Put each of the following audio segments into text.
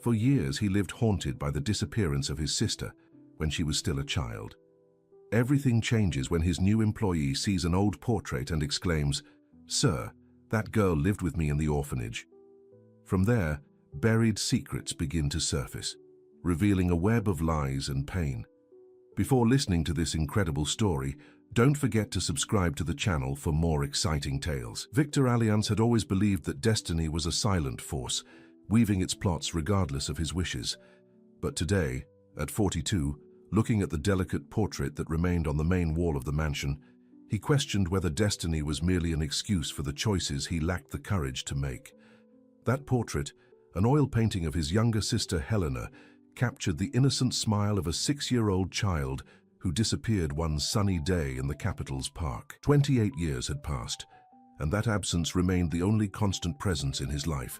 For years he lived haunted by the disappearance of his sister when she was still a child. Everything changes when his new employee sees an old portrait and exclaims, "Sir, that girl lived with me in the orphanage." From there, buried secrets begin to surface, revealing a web of lies and pain. Before listening to this incredible story, don't forget to subscribe to the channel for more exciting tales. Victor Allianz had always believed that destiny was a silent force, weaving its plots regardless of his wishes. But today, at 42, looking at the delicate portrait that remained on the main wall of the mansion, he questioned whether destiny was merely an excuse for the choices he lacked the courage to make. That portrait, an oil painting of his younger sister Helena, captured the innocent smile of a 6-year-old child who disappeared one sunny day in the capital's park. 28 years had passed, and that absence remained the only constant presence in his life.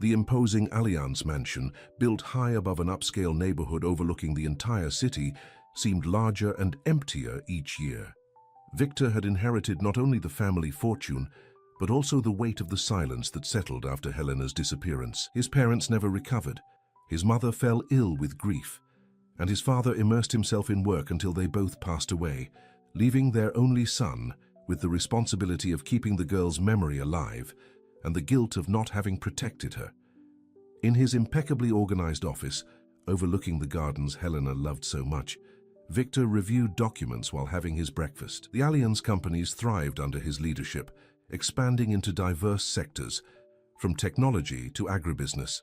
The imposing Allianz mansion, built high above an upscale neighborhood overlooking the entire city, seemed larger and emptier each year. Victor had inherited not only the family fortune, but also the weight of the silence that settled after Helena's disappearance. His parents never recovered. His mother fell ill with grief, and his father immersed himself in work until they both passed away, leaving their only son with the responsibility of keeping the girl's memory alive and the guilt of not having protected her. In his impeccably organized office, overlooking the gardens Helena loved so much, Victor reviewed documents while having his breakfast. The Allianz companies thrived under his leadership, expanding into diverse sectors, from technology to agribusiness.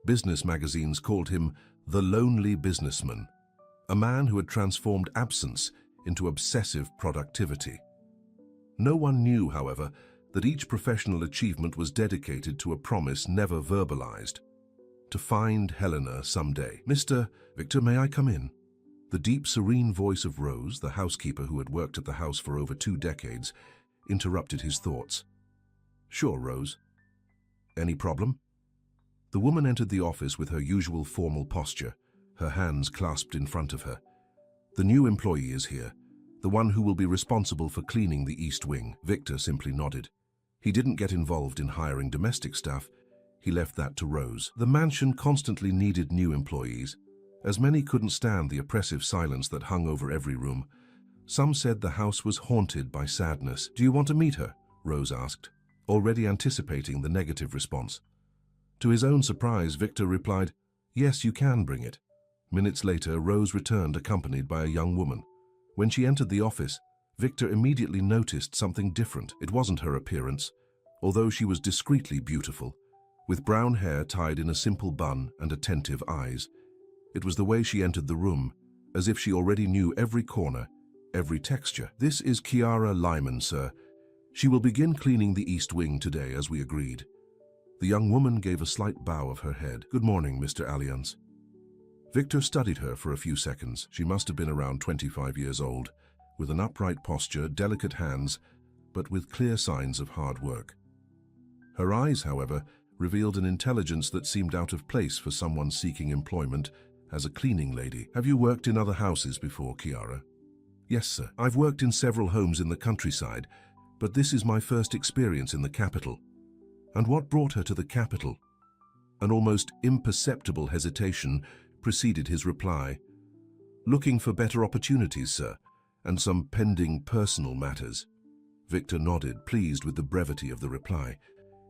Business magazines called him the lonely businessman, a man who had transformed absence into obsessive productivity. No one knew, however, that each professional achievement was dedicated to a promise never verbalized: to find Helena someday. "Mr. Victor, may I come in?" The deep, serene voice of Rose, the housekeeper who had worked at the house for over 2 decades, interrupted his thoughts. "Sure, Rose. Any problem?" The woman entered the office with her usual formal posture, her hands clasped in front of her. "The new employee is here, the one who will be responsible for cleaning the East Wing." Victor simply nodded. He didn't get involved in hiring domestic staff. He left that to Rose. The mansion constantly needed new employees, as many couldn't stand the oppressive silence that hung over every room. Some said the house was haunted by sadness. "Do you want to meet her?" Rose asked, already anticipating the negative response. To his own surprise, Victor replied, "Yes, you can bring it." Minutes later, Rose returned accompanied by a young woman. When she entered the office, Victor immediately noticed something different. It wasn't her appearance, although she was discreetly beautiful, with brown hair tied in a simple bun and attentive eyes. It was the way she entered the room, as if she already knew every corner, every texture. "This is Chiara Lyman, sir. She will begin cleaning the East Wing today, as we agreed." The young woman gave a slight bow of her head. "Good morning, Mr. Allianz." Victor studied her for a few seconds. She must have been around 25 years old, with an upright posture, delicate hands, but with clear signs of hard work. Her eyes, however, revealed an intelligence that seemed out of place for someone seeking employment as a cleaning lady. "Have you worked in other houses before, Chiara?" "Yes, sir. I've worked in several homes in the countryside, but this is my first experience in the capital." "And what brought her to the capital?" An almost imperceptible hesitation preceded his reply. "Looking for better opportunities, sir, and some pending personal matters." Victor nodded, pleased with the brevity of the reply.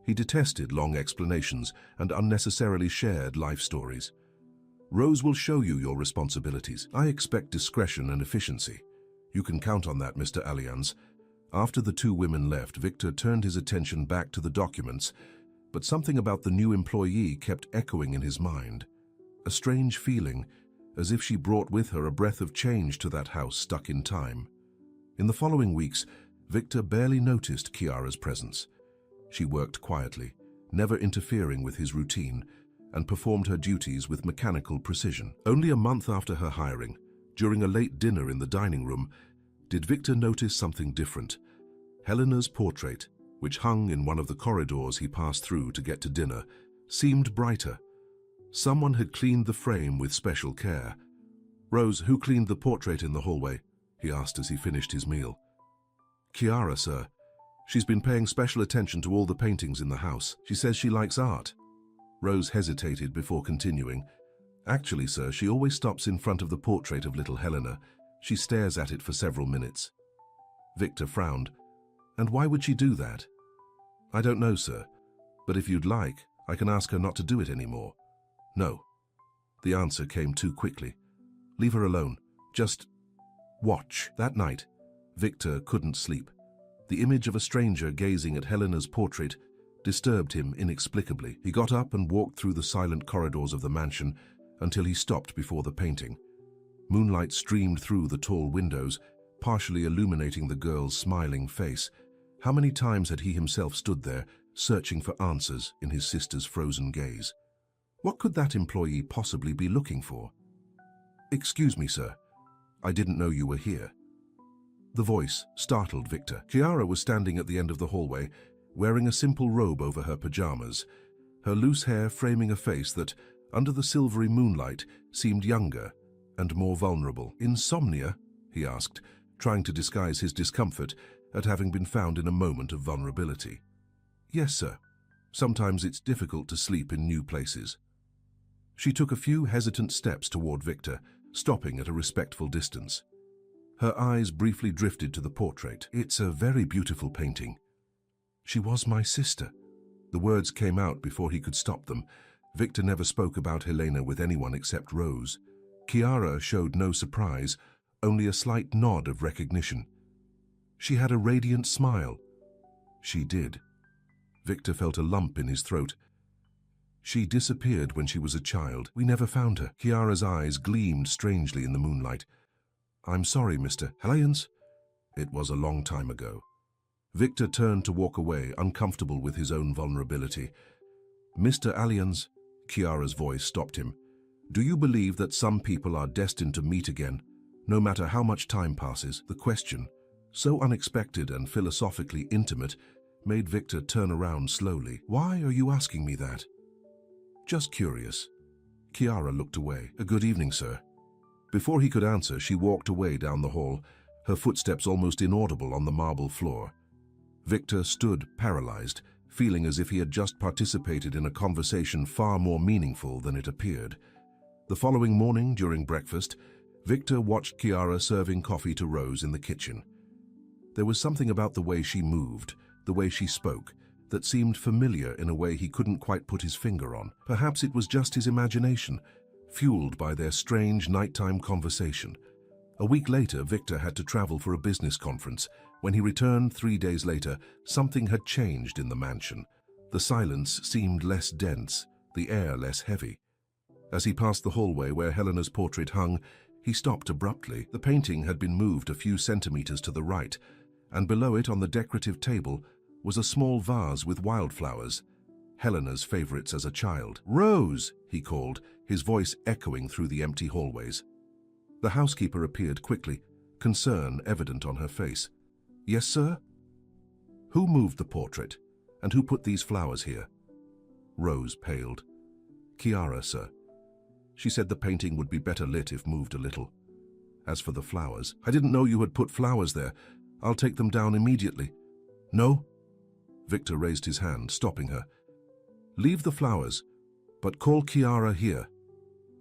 He detested long explanations and unnecessarily shared life stories. "Rose will show you your responsibilities. I expect discretion and efficiency. You can count on that, Mr. Allianz." After the 2 women left, Victor turned his attention back to the documents, but something about the new employee kept echoing in his mind. A strange feeling, as if she brought with her a breath of change to that house stuck in time. In the following weeks, Victor barely noticed Chiara's presence. She worked quietly, never interfering with his routine, and performed her duties with mechanical precision. Only a month after her hiring, during a late dinner in the dining room, did Victor notice something different. Helena's portrait, which hung in one of the corridors he passed through to get to dinner, seemed brighter. Someone had cleaned the frame with special care. "Rose, who cleaned the portrait in the hallway?" he asked as he finished his meal. "Chiara, sir. She's been paying special attention to all the paintings in the house. She says she likes art." Rose hesitated before continuing. Actually, sir, she always stops in front of the portrait of little Helena. She stares at it for several minutes. Victor frowned. And why would she do that? I don't know, sir, but if you'd like, I can ask her not to do it anymore. No. The answer came too quickly. Leave her alone. Just watch. That night, Victor couldn't sleep. The image of a stranger gazing at Helena's portrait disturbed him inexplicably. He got up and walked through the silent corridors of the mansion until he stopped before the painting. Moonlight streamed through the tall windows, partially illuminating the girl's smiling face. How many times had he himself stood there, searching for answers in his sister's frozen gaze? What could that employee possibly be looking for? Excuse me, sir. I didn't know you were here. The voice startled Victor. Chiara was standing at the end of the hallway, wearing a simple robe over her pajamas, her loose hair framing a face that, under the silvery moonlight, seemed younger and more vulnerable. Insomnia? He asked, trying to disguise his discomfort at having been found in a moment of vulnerability. Yes, sir. Sometimes it's difficult to sleep in new places. She took a few hesitant steps toward Victor, stopping at a respectful distance. Her eyes briefly drifted to the portrait. It's a very beautiful painting. She was my sister. The words came out before he could stop them. Victor never spoke about Helena with anyone except Rose. Chiara showed no surprise, only a slight nod of recognition. She had a radiant smile. She did. Victor felt a lump in his throat. She disappeared when she was a child. We never found her. Chiara's eyes gleamed strangely in the moonlight. I'm sorry, Mr. Hellions. It was a long time ago. Victor turned to walk away, uncomfortable with his own vulnerability. Mr. Allians, Chiara's voice stopped him. Do you believe that some people are destined to meet again, no matter how much time passes? The question, so unexpected and philosophically intimate, made Victor turn around slowly. Why are you asking me that? Just curious. Chiara looked away. A good evening, sir. Before he could answer, she walked away down the hall, her footsteps almost inaudible on the marble floor. Victor stood paralyzed, feeling as if he had just participated in a conversation far more meaningful than it appeared. The following morning, during breakfast, Victor watched Chiara serving coffee to Rose in the kitchen. There was something about the way she moved, the way she spoke, that seemed familiar in a way he couldn't quite put his finger on. Perhaps it was just his imagination, fueled by their strange nighttime conversation. A week later, Victor had to travel for a business conference. When he returned 3 days later, something had changed in the mansion. The silence seemed less dense, the air less heavy. As he passed the hallway where Helena's portrait hung, he stopped abruptly. The painting had been moved a few centimeters to the right, and below it on the decorative table was a small vase with wildflowers, Helena's favorites as a child. "Rose!" he called, his voice echoing through the empty hallways. The housekeeper appeared quickly, concern evident on her face. "Yes, sir?" "Who moved the portrait, and who put these flowers here?" Rose paled. "Chiara, sir. She said the painting would be better lit if moved a little. As for the flowers, I didn't know you had put flowers there. I'll take them down immediately." "No?" Victor raised his hand, stopping her. "Leave the flowers, but call Chiara here."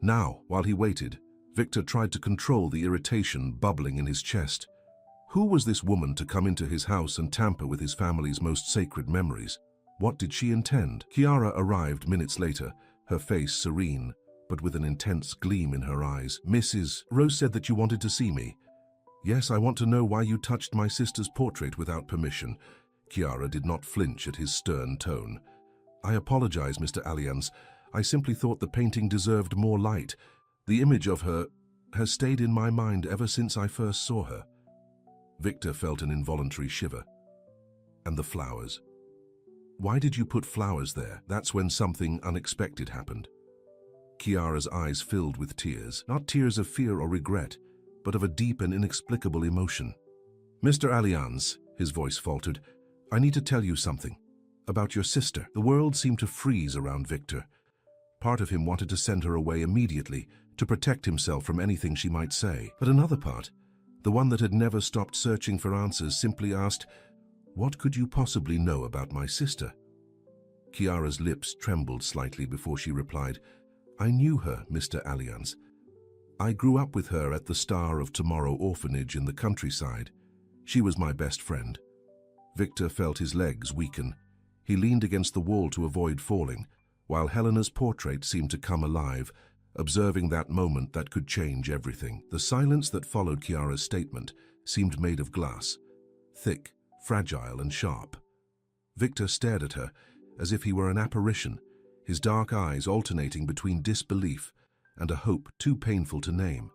Now, while he waited, Victor tried to control the irritation bubbling in his chest. Who was this woman to come into his house and tamper with his family's most sacred memories? What did she intend? Chiara arrived minutes later, her face serene, but with an intense gleam in her eyes. "Mrs. Rose said that you wanted to see me." "Yes, I want to know why you touched my sister's portrait without permission." Chiara did not flinch at his stern tone. "I apologize, Mr. Allians. I simply thought the painting deserved more light. The image of her has stayed in my mind ever since I first saw her." Victor felt an involuntary shiver. "And the flowers? Why did you put flowers there?" That's when something unexpected happened. Chiara's eyes filled with tears, not tears of fear or regret, but of a deep and inexplicable emotion. "Mr. Allians," his voice faltered, "I need to tell you something. About your sister." The world seemed to freeze around Victor. Part of him wanted to send her away immediately, to protect himself from anything she might say. But another part, the one that had never stopped searching for answers, simply asked, "What could you possibly know about my sister?" Chiara's lips trembled slightly before she replied, "I knew her, Mr. Allianz. I grew up with her at the Star of Tomorrow orphanage in the countryside. She was my best friend." Victor felt his legs weaken. He leaned against the wall to avoid falling, while Helena's portrait seemed to come alive, observing that moment that could change everything. The silence that followed Chiara's statement seemed made of glass, thick, fragile and sharp. Victor stared at her as if he were an apparition, his dark eyes alternating between disbelief and a hope too painful to name.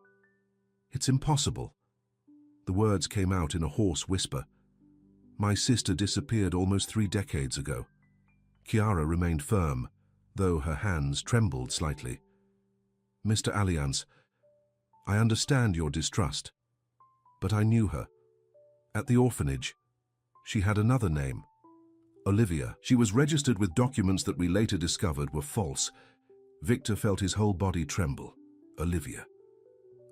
"It's impossible." The words came out in a hoarse whisper. "My sister disappeared almost 3 decades ago." Chiara remained firm, though her hands trembled slightly. "Mr. Allianz, I understand your distrust, but I knew her. At the orphanage, she had another name. Olivia. She was registered with documents that we later discovered were false." Victor felt his whole body tremble. Olivia.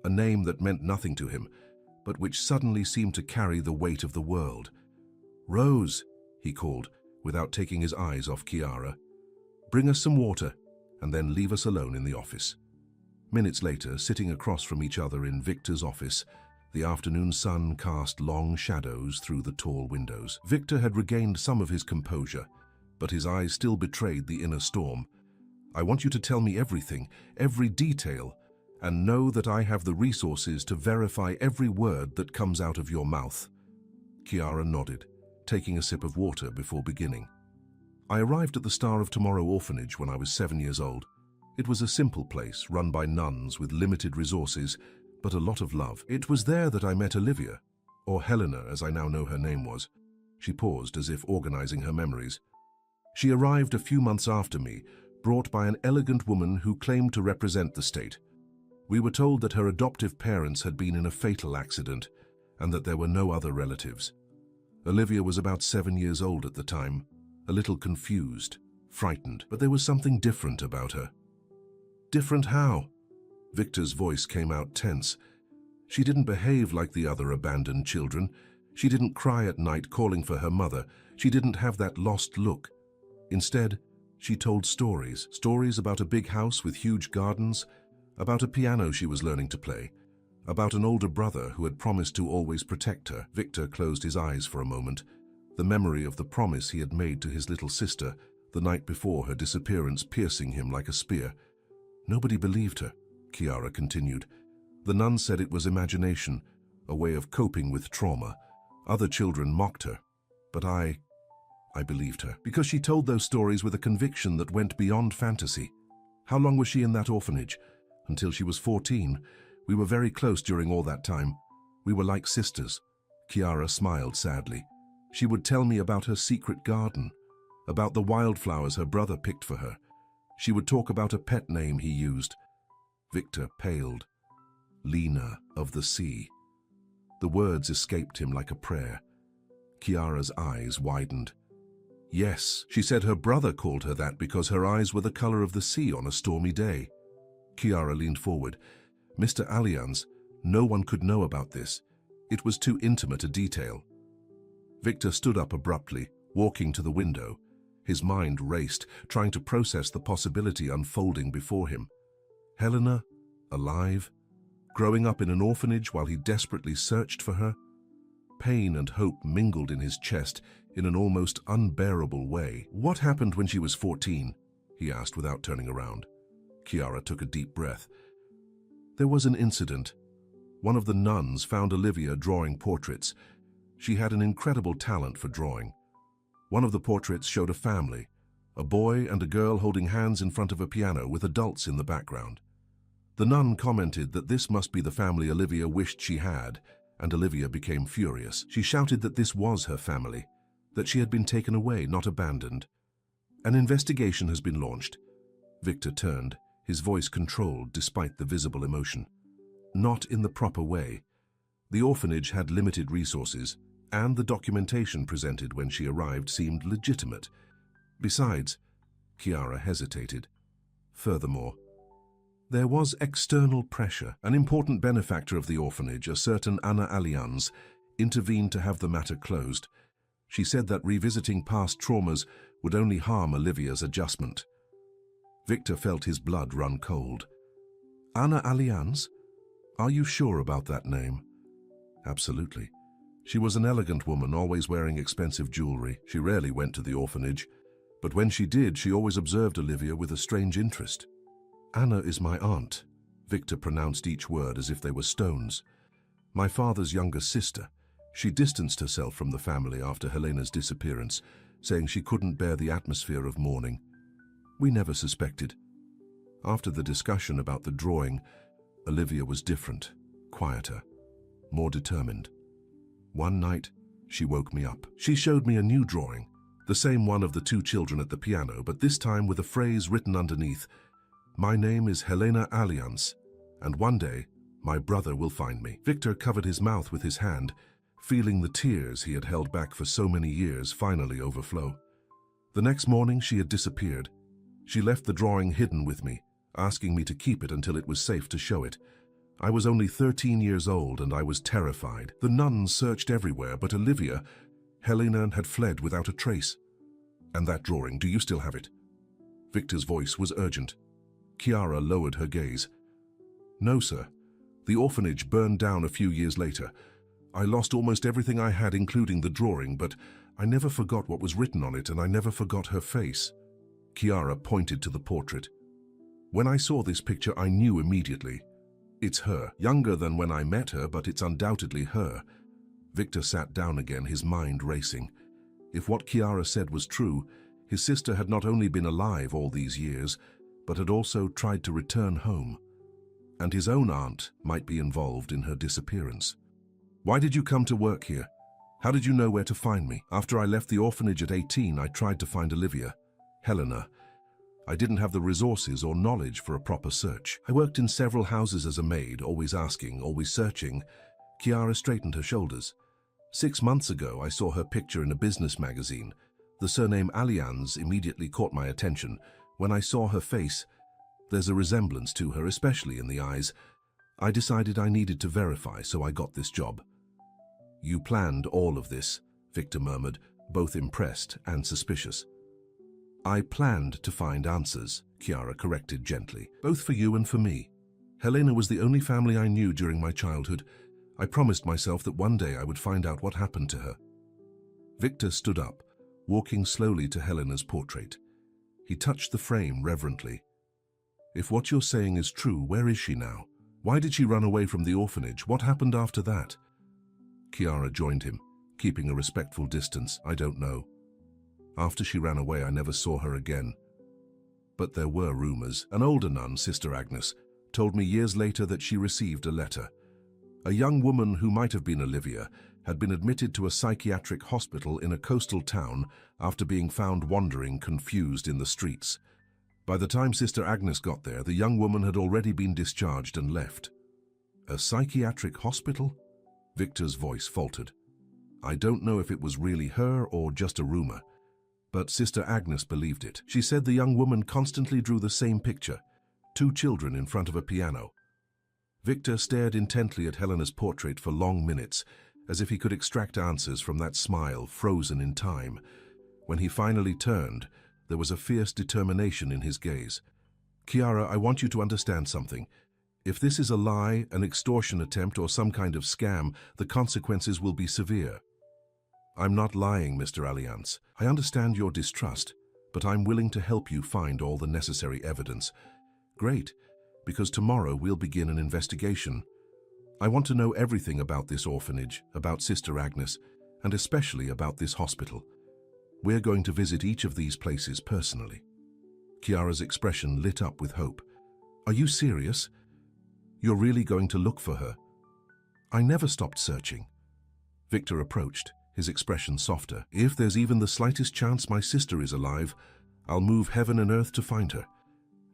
A name that meant nothing to him, but which suddenly seemed to carry the weight of the world. "Rose," he called, without taking his eyes off Chiara. "Bring us some water, and then leave us alone in the office." Minutes later, sitting across from each other in Victor's office, the afternoon sun cast long shadows through the tall windows. Victor had regained some of his composure, but his eyes still betrayed the inner storm. "I want you to tell me everything, every detail, and know that I have the resources to verify every word that comes out of your mouth." Chiara nodded, taking a sip of water before beginning. "I arrived at the Star of Tomorrow orphanage when I was 7 years old. It was a simple place run by nuns with limited resources, but a lot of love. It was there that I met Olivia, or Helena as I now know her name was." She paused as if organizing her memories. "She arrived a few months after me, brought by an elegant woman who claimed to represent the state. We were told that her adoptive parents had been in a fatal accident and that there were no other relatives. Olivia was about 7 years old at the time, a little confused, frightened, but there was something different about her." "Different how?" Victor's voice came out tense. "She didn't behave like the other abandoned children. She didn't cry at night calling for her mother. She didn't have that lost look. Instead, she told stories. Stories about a big house with huge gardens, about a piano she was learning to play, about an older brother who had promised to always protect her." Victor closed his eyes for a moment, the memory of the promise he had made to his little sister the night before her disappearance piercing him like a spear. "Nobody believed her," Chiara continued. "The nuns said it was imagination, a way of coping with trauma. Other children mocked her, but I believed her, because she told those stories with a conviction that went beyond fantasy." "How long was she in that orphanage?" "Until she was 14. We were very close during all that time. We were like sisters." Chiara smiled sadly. "She would tell me about her secret garden, about the wildflowers her brother picked for her. She would talk about a pet name he used." Victor paled. "Lena of the sea." The words escaped him like a prayer. Chiara's eyes widened. "Yes, she said her brother called her that because her eyes were the color of the sea on a stormy day." Chiara leaned forward. "Mr. Allianz, no one could know about this. It was too intimate a detail." Victor stood up abruptly, walking to the window. His mind raced, trying to process the possibility unfolding before him. Helena, alive, growing up in an orphanage while he desperately searched for her. Pain and hope mingled in his chest in an almost unbearable way. "What happened when she was 14? He asked without turning around. Chiara took a deep breath. "There was an incident. One of the nuns found Olivia drawing portraits. She had an incredible talent for drawing. One of the portraits showed a family, a boy and a girl holding hands in front of a piano with adults in the background. The nun commented that this must be the family Olivia wished she had, and Olivia became furious. She shouted that this was her family, that she had been taken away, not abandoned. An investigation has been launched." Victor turned, his voice controlled despite the visible emotion. "Not in the proper way. The orphanage had limited resources, and the documentation presented when she arrived seemed legitimate. Besides," Chiara hesitated, "furthermore, there was external pressure. An important benefactor of the orphanage, a certain Anna Allianz, intervened to have the matter closed. She said that revisiting past traumas would only harm Olivia's adjustment. Victor felt his blood run cold. Anna Allianz? Are you sure about that name? Absolutely. She was an elegant woman, always wearing expensive jewelry. She rarely went to the orphanage, but when she did, she always observed Olivia with a strange interest. Anna is my aunt. Victor pronounced each word as if they were stones. My father's younger sister. She distanced herself from the family after Helena's disappearance, saying she couldn't bear the atmosphere of mourning. We never suspected. After the discussion about the drawing, Olivia was different, quieter, more determined. One night, she woke me up. She showed me a new drawing, the same one of the two children at the piano, but this time with a phrase written underneath, "My name is Helena Allianz, and one day, my brother will find me." Victor covered his mouth with his hand, feeling the tears he had held back for so many years finally overflow. The next morning, she had disappeared. She left the drawing hidden with me, asking me to keep it until it was safe to show it. I was only 13 years old and I was terrified. The nuns searched everywhere, but Olivia, Helena, had fled without a trace. And that drawing, do you still have it? Victor's voice was urgent. Chiara lowered her gaze. No, sir. The orphanage burned down a few years later. I lost almost everything I had, including the drawing, but I never forgot what was written on it, and I never forgot her face. Chiara pointed to the portrait. When I saw this picture, I knew immediately. It's her. Younger than when I met her, but it's undoubtedly her. Victor sat down again, his mind racing. If what Chiara said was true, his sister had not only been alive all these years, but had also tried to return home. And his own aunt might be involved in her disappearance. Why did you come to work here? How did you know where to find me? After I left the orphanage at 18, I tried to find Olivia, Helena. I didn't have the resources or knowledge for a proper search. I worked in several houses as a maid, always asking, always searching. Chiara straightened her shoulders. 6 months ago, I saw her picture in a business magazine. The surname Allianz immediately caught my attention. When I saw her face, there's a resemblance to her, especially in the eyes. I decided I needed to verify, so I got this job. You planned all of this, Victor murmured, both impressed and suspicious. I planned to find answers, Chiara corrected gently, both for you and for me. Helena was the only family I knew during my childhood. I promised myself that one day I would find out what happened to her. Victor stood up, walking slowly to Helena's portrait. He touched the frame reverently. If what you're saying is true, where is she now? Why did she run away from the orphanage? What happened after that? Chiara joined him, keeping a respectful distance. I don't know. After she ran away, I never saw her again. But there were rumors. An older nun, Sister Agnes, told me years later that she received a letter. A young woman who might have been Olivia had been admitted to a psychiatric hospital in a coastal town after being found wandering confused in the streets. By the time Sister Agnes got there, the young woman had already been discharged and left. A psychiatric hospital? Victor's voice faltered. I don't know if it was really her or just a rumor. But Sister Agnes believed it. She said the young woman constantly drew the same picture, 2 children in front of a piano. Victor stared intently at Helena's portrait for long minutes, as if he could extract answers from that smile frozen in time. When he finally turned, there was a fierce determination in his gaze. Chiara, I want you to understand something. If this is a lie, an extortion attempt, or some kind of scam, the consequences will be severe. I'm not lying, Mr. Allianz. I understand your distrust, but I'm willing to help you find all the necessary evidence. Great, because tomorrow we'll begin an investigation. I want to know everything about this orphanage, about Sister Agnes, and especially about this hospital. We're going to visit each of these places personally. Chiara's expression lit up with hope. Are you serious? You're really going to look for her? I never stopped searching. Victor approached, his expression softer. If there's even the slightest chance my sister is alive, I'll move heaven and earth to find her.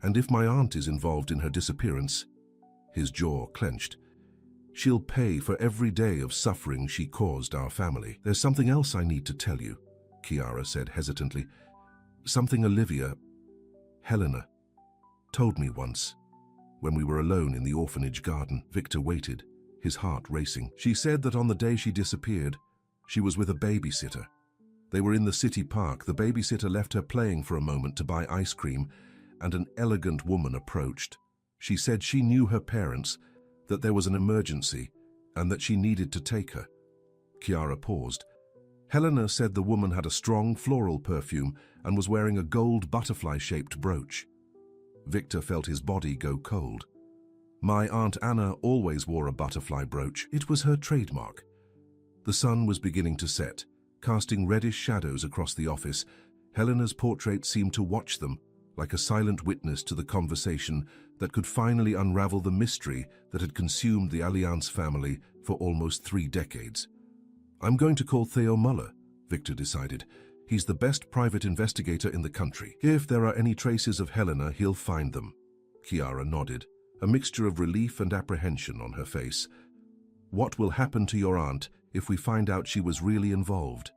And if my aunt is involved in her disappearance, his jaw clenched, she'll pay for every day of suffering she caused our family. There's something else I need to tell you, Chiara said hesitantly. Something Helena, told me once. When we were alone in the orphanage garden, Victor waited, his heart racing. She said that on the day she disappeared, she was with a babysitter. They were in the city park. The babysitter left her playing for a moment to buy ice cream, and an elegant woman approached. She said she knew her parents, that there was an emergency, and that she needed to take her. Chiara paused. Helena said the woman had a strong floral perfume and was wearing a gold butterfly-shaped brooch. Victor felt his body go cold. My Aunt Anna always wore a butterfly brooch. It was her trademark. The sun was beginning to set, casting reddish shadows across the office. Helena's portrait seemed to watch them, like a silent witness to the conversation that could finally unravel the mystery that had consumed the Allianz family for almost 3 decades. I'm going to call Theo Muller, Victor decided. He's the best private investigator in the country. If there are any traces of Helena, he'll find them. Chiara nodded, a mixture of relief and apprehension on her face. What will happen to your aunt if we find out she was really involved?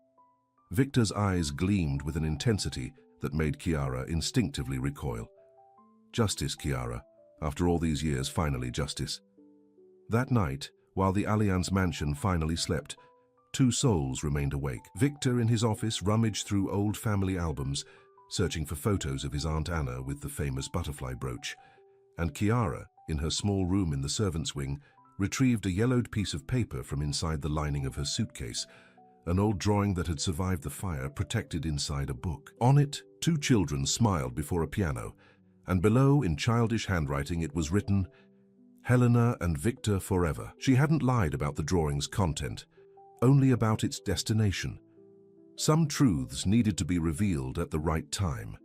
Victor's eyes gleamed with an intensity that made Chiara instinctively recoil. Justice, Chiara. After all these years, finally justice. That night, while the Allianz mansion finally slept, 2 souls remained awake. Victor in his office rummaged through old family albums, searching for photos of his Aunt Anna with the famous butterfly brooch, and Chiara, in her small room in the servants' wing, retrieved a yellowed piece of paper from inside the lining of her suitcase, an old drawing that had survived the fire protected inside a book. On it, 2 children smiled before a piano, and below, in childish handwriting, it was written, Helena and Victor forever. She hadn't lied about the drawing's content, only about its destination. Some truths needed to be revealed at the right time.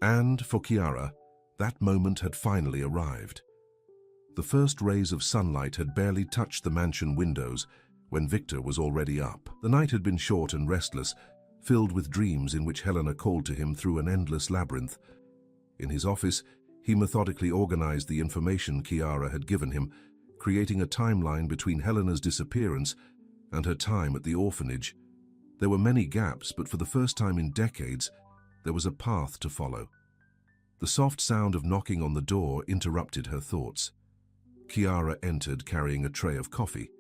And, for Chiara, that moment had finally arrived. The first rays of sunlight had barely touched the mansion windows when Victor was already up. The night had been short and restless, filled with dreams in which Helena called to him through an endless labyrinth. In his office, he methodically organized the information Chiara had given him, creating a timeline between Helena's disappearance and her time at the orphanage. There were many gaps, but for the first time in decades, there was a path to follow. The soft sound of knocking on the door interrupted her thoughts. Chiara entered carrying a tray of coffee.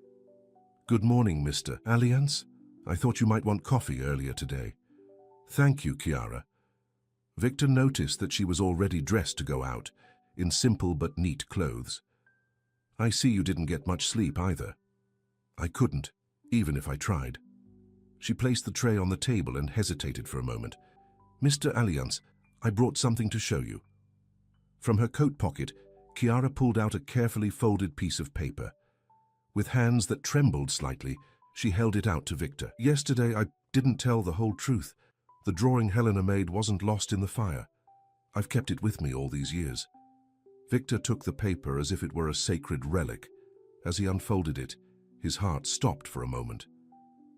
Good morning, Mr. Allianz. I thought you might want coffee earlier today. Thank you, Chiara. Victor noticed that she was already dressed to go out, in simple but neat clothes. I see you didn't get much sleep either. I couldn't, even if I tried. She placed the tray on the table and hesitated for a moment. Mr. Allianz, I brought something to show you. From her coat pocket, Chiara pulled out a carefully folded piece of paper. With hands that trembled slightly, she held it out to Victor. Yesterday, I didn't tell the whole truth. The drawing Helena made wasn't lost in the fire. I've kept it with me all these years. Victor took the paper as if it were a sacred relic. As he unfolded it, his heart stopped for a moment.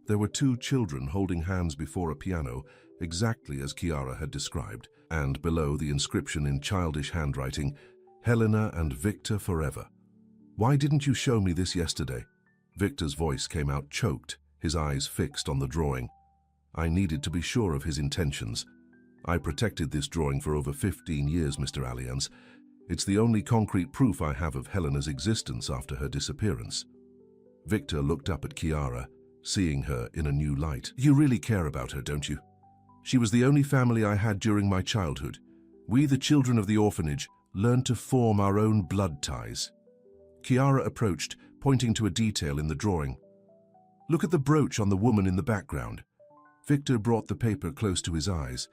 There were 2 children holding hands before a piano, exactly as Chiara had described, and below the inscription in childish handwriting, Helena and Victor forever. Why didn't you show me this yesterday? Victor's voice came out choked, his eyes fixed on the drawing. I needed to be sure of his intentions. I protected this drawing for over 15 years, Mr. Allianz. It's the only concrete proof I have of Helena's existence after her disappearance. Victor looked up at Chiara, seeing her in a new light. You really care about her, don't you? She was the only family I had during my childhood. We, the children of the orphanage, learned to form our own blood ties. Chiara approached, pointing to a detail in the drawing. Look at the brooch on the woman in the background. Victor brought the paper close to his eyes.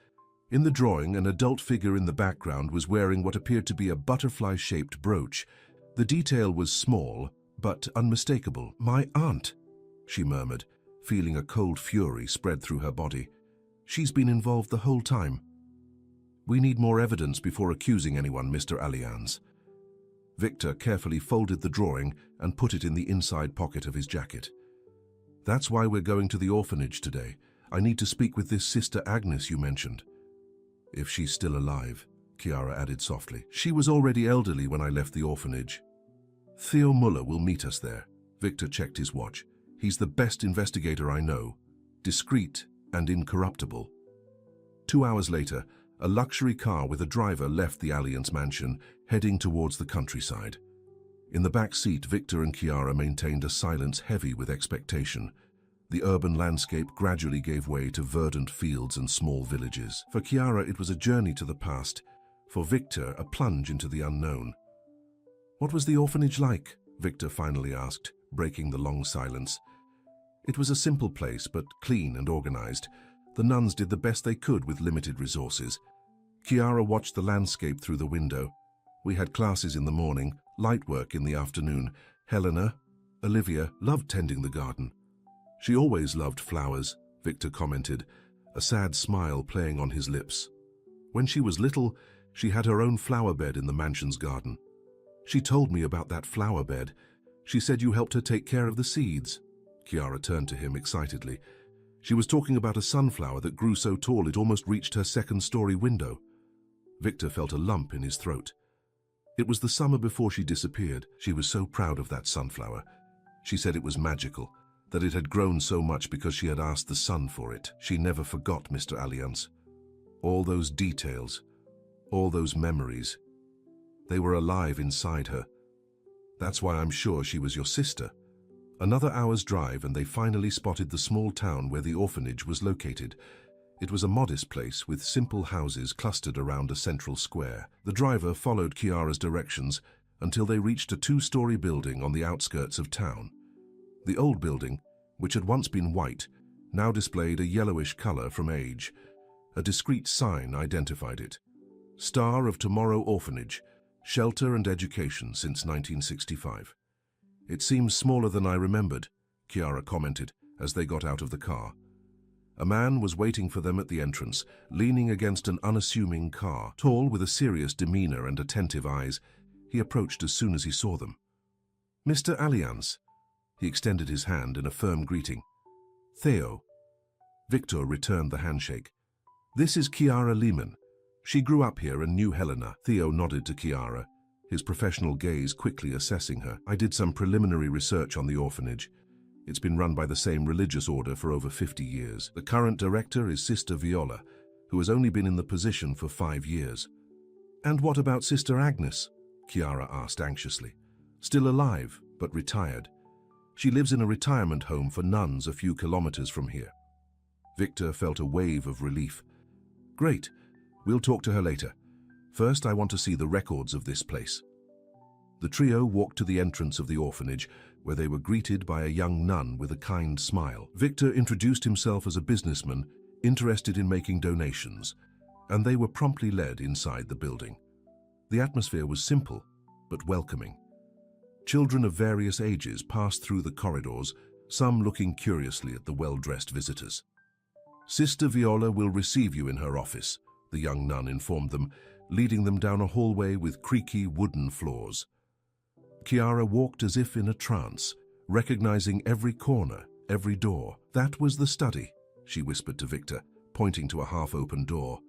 In the drawing, an adult figure in the background was wearing what appeared to be a butterfly-shaped brooch. The detail was small, but unmistakable. My aunt, she murmured, feeling a cold fury spread through her body. She's been involved the whole time. We need more evidence before accusing anyone, Mr. Allianz. Victor carefully folded the drawing and put it in the inside pocket of his jacket. That's why we're going to the orphanage today. I need to speak with this Sister Agnes you mentioned. If she's still alive, Chiara added softly. She was already elderly when I left the orphanage. Theo Muller will meet us there. Victor checked his watch. He's the best investigator I know, discreet and incorruptible. 2 hours later, a luxury car with a driver left the Allianz mansion, heading towards the countryside. In the back seat, Victor and Chiara maintained a silence heavy with expectation. The urban landscape gradually gave way to verdant fields and small villages. For Chiara, it was a journey to the past. For Victor, a plunge into the unknown. "What was the orphanage like?" Victor finally asked, breaking the long silence. It was a simple place, but clean and organized. The nuns did the best they could with limited resources. Chiara watched the landscape through the window. We had classes in the morning, light work in the afternoon. Helena, Olivia, loved tending the garden. "She always loved flowers," Victor commented, a sad smile playing on his lips. "When she was little, she had her own flower bed in the mansion's garden. She told me about that flower bed. She said you helped her take care of the seeds." Chiara turned to him excitedly. She was talking about a sunflower that grew so tall it almost reached her second-story window. Victor felt a lump in his throat. It was the summer before she disappeared. She was so proud of that sunflower. She said it was magical, that it had grown so much because she had asked the sun for it. She never forgot Mr. Alliance. All those details, all those memories, they were alive inside her. That's why I'm sure she was your sister. Another hour's drive and they finally spotted the small town where the orphanage was located. It was a modest place with simple houses clustered around a central square. The driver followed Chiara's directions until they reached a two-story building on the outskirts of town. The old building, which had once been white, now displayed a yellowish color from age. A discreet sign identified it. "Star of Tomorrow Orphanage, Shelter and Education since 1965. "It seems smaller than I remembered," Chiara commented as they got out of the car. A man was waiting for them at the entrance, leaning against an unassuming car. Tall, with a serious demeanor and attentive eyes, he approached as soon as he saw them. "Mr. Alliance." He extended his hand in a firm greeting. "Theo." Victor returned the handshake. "This is Chiara Lehman. She grew up here and knew Helena." Theo nodded to Chiara, his professional gaze quickly assessing her. "I did some preliminary research on the orphanage. It's been run by the same religious order for over 50 years. The current director is Sister Viola, who has only been in the position for 5 years. "And what about Sister Agnes?" Chiara asked anxiously. "Still alive, but retired. She lives in a retirement home for nuns a few kilometers from here." Victor felt a wave of relief. "Great. We'll talk to her later. First, I want to see the records of this place." The trio walked to the entrance of the orphanage, where they were greeted by a young nun with a kind smile. Victor introduced himself as a businessman interested in making donations, and they were promptly led inside the building. The atmosphere was simple, but welcoming. Children of various ages passed through the corridors, some looking curiously at the well-dressed visitors. "Sister Viola will receive you in her office," the young nun informed them, leading them down a hallway with creaky wooden floors. Chiara walked as if in a trance, recognizing every corner, every door. "That was the study," she whispered to Victor, pointing to a half-open door.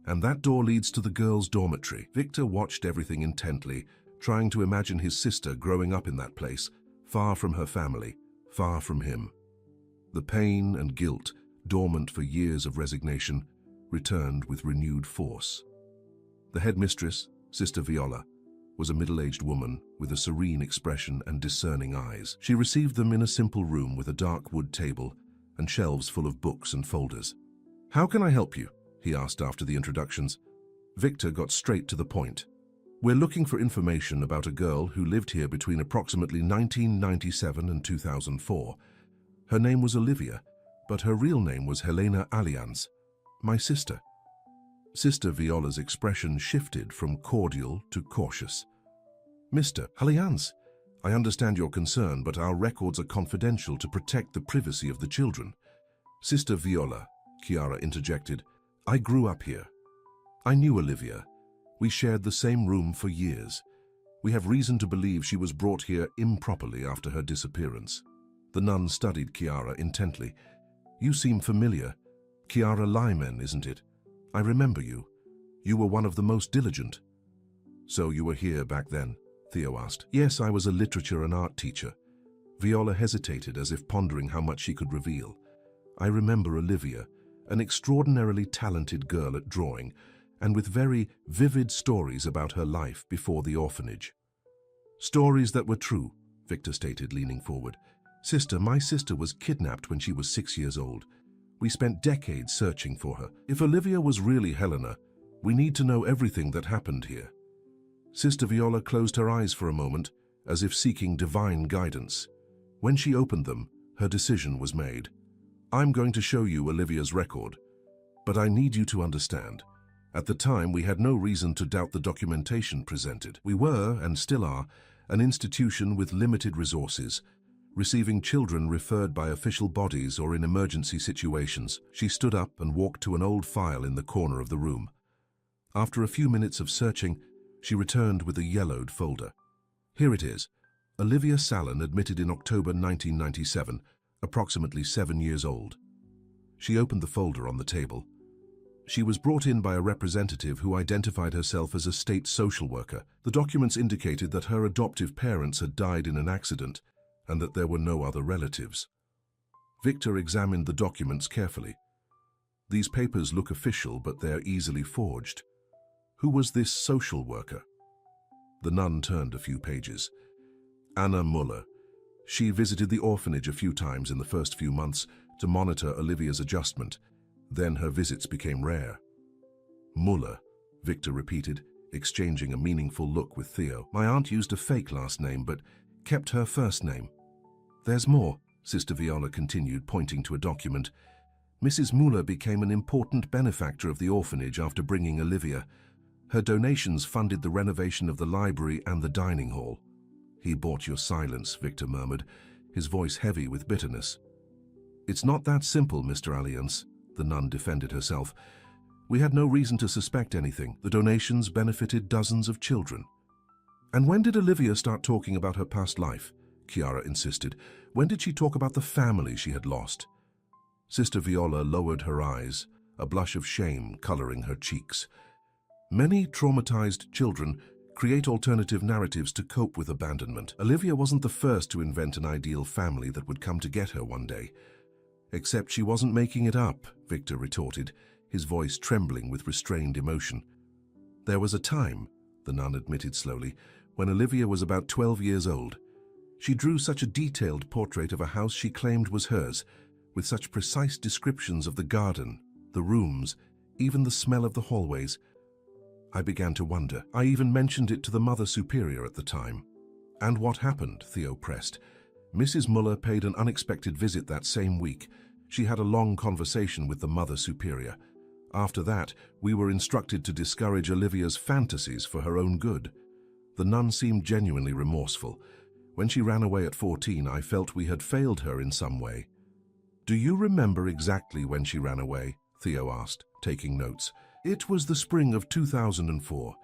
"And that door leads to the girls' dormitory." Victor watched everything intently, trying to imagine his sister growing up in that place, far from her family, far from him. The pain and guilt, dormant for years of resignation, returned with renewed force. The headmistress, Sister Viola, was a middle-aged woman with a serene expression and discerning eyes. She received them in a simple room with a dark wood table and shelves full of books and folders. "How can I help you?" he asked after the introductions. Victor got straight to the point. "We're looking for information about a girl who lived here between approximately 1997 and 2004. Her name was Olivia, but her real name was Helena Alliance, my sister." Sister Viola's expression shifted from cordial to cautious. "Mr. Alliance, I understand your concern, but our records are confidential to protect the privacy of the children." "Sister Viola," Chiara interjected, "I grew up here. I knew Olivia. We shared the same room for years. We have reason to believe she was brought here improperly after her disappearance." The nun studied Chiara intently. "You seem familiar. Chiara Lyman, isn't it? I remember you. You were one of the most diligent." "So you were here back then?" Theo asked. "Yes, I was a literature and art teacher." Viola hesitated as if pondering how much she could reveal. "I remember Olivia, an extraordinarily talented girl at drawing, and with very vivid stories about her life before the orphanage." "Stories that were true," Victor stated, leaning forward. Sister, my sister was kidnapped when she was 6 years old. We spent decades searching for her. If Olivia was really Helena, we need to know everything that happened here. Sister Viola closed her eyes for a moment, as if seeking divine guidance. When she opened them, her decision was made. I'm going to show you Olivia's record, but I need you to understand. At the time, we had no reason to doubt the documentation presented. We were, and still are, an institution with limited resources, receiving children referred by official bodies or in emergency situations. She stood up and walked to an old file in the corner of the room. After a few minutes of searching, she returned with a yellowed folder. Here it is. Olivia Sallin admitted in October 1997, approximately 7 years old. She opened the folder on the table. She was brought in by a representative who identified herself as a state social worker. The documents indicated that her adoptive parents had died in an accident and that there were no other relatives. Victor examined the documents carefully. These papers look official, but they're easily forged. Who was this social worker? The nun turned a few pages. Anna Muller. She visited the orphanage a few times in the first few months to monitor Olivia's adjustment. Then her visits became rare. Muller, Victor repeated, exchanging a meaningful look with Theo. My aunt used a fake last name, but kept her first name. There's more, Sister Viola continued, pointing to a document. Mrs. Muller became an important benefactor of the orphanage after bringing Olivia. Her donations funded the renovation of the library and the dining hall. He bought your silence, Victor murmured, his voice heavy with bitterness. It's not that simple, Mr. Alliance, the nun defended herself. We had no reason to suspect anything. The donations benefited dozens of children. And when did Olivia start talking about her past life? Chiara insisted. When did she talk about the family she had lost? Sister Viola lowered her eyes, a blush of shame coloring her cheeks. Many traumatized children create alternative narratives to cope with abandonment. Olivia wasn't the first to invent an ideal family that would come to get her one day. Except she wasn't making it up, Victor retorted, his voice trembling with restrained emotion. There was a time, the nun admitted slowly, when Olivia was about 12 years old. She drew such a detailed portrait of a house she claimed was hers, with such precise descriptions of the garden, the rooms, even the smell of the hallways. I began to wonder. I even mentioned it to the Mother Superior at the time. And what happened? Theo pressed. Mrs. Muller paid an unexpected visit that same week. She had a long conversation with the Mother Superior. After that, we were instructed to discourage Olivia's fantasies for her own good. The nun seemed genuinely remorseful. When she ran away at 14, I felt we had failed her in some way. Do you remember exactly when she ran away? Theo asked, taking notes. It was the spring of 2004.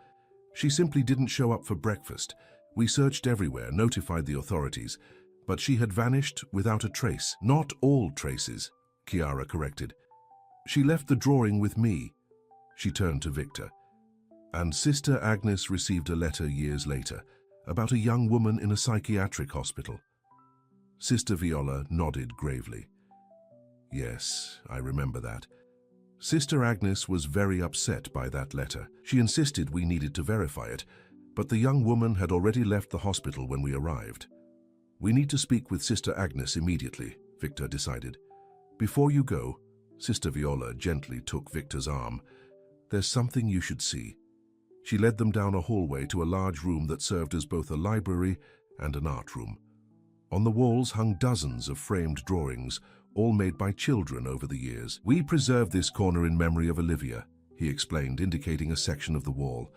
She simply didn't show up for breakfast. We searched everywhere, notified the authorities, but she had vanished without a trace. Not all traces, Chiara corrected. She left the drawing with me. She turned to Victor. And Sister Agnes received a letter years later about a young woman in a psychiatric hospital. Sister Viola nodded gravely. Yes, I remember that. Sister Agnes was very upset by that letter. She insisted we needed to verify it, but the young woman had already left the hospital when we arrived. We need to speak with Sister Agnes immediately, Victor decided. Before you go, Sister Viola gently took Victor's arm. There's something you should see. She led them down a hallway to a large room that served as both a library and an art room. On the walls hung dozens of framed drawings, all made by children over the years. We preserved this corner in memory of Olivia, he explained, indicating a section of the wall.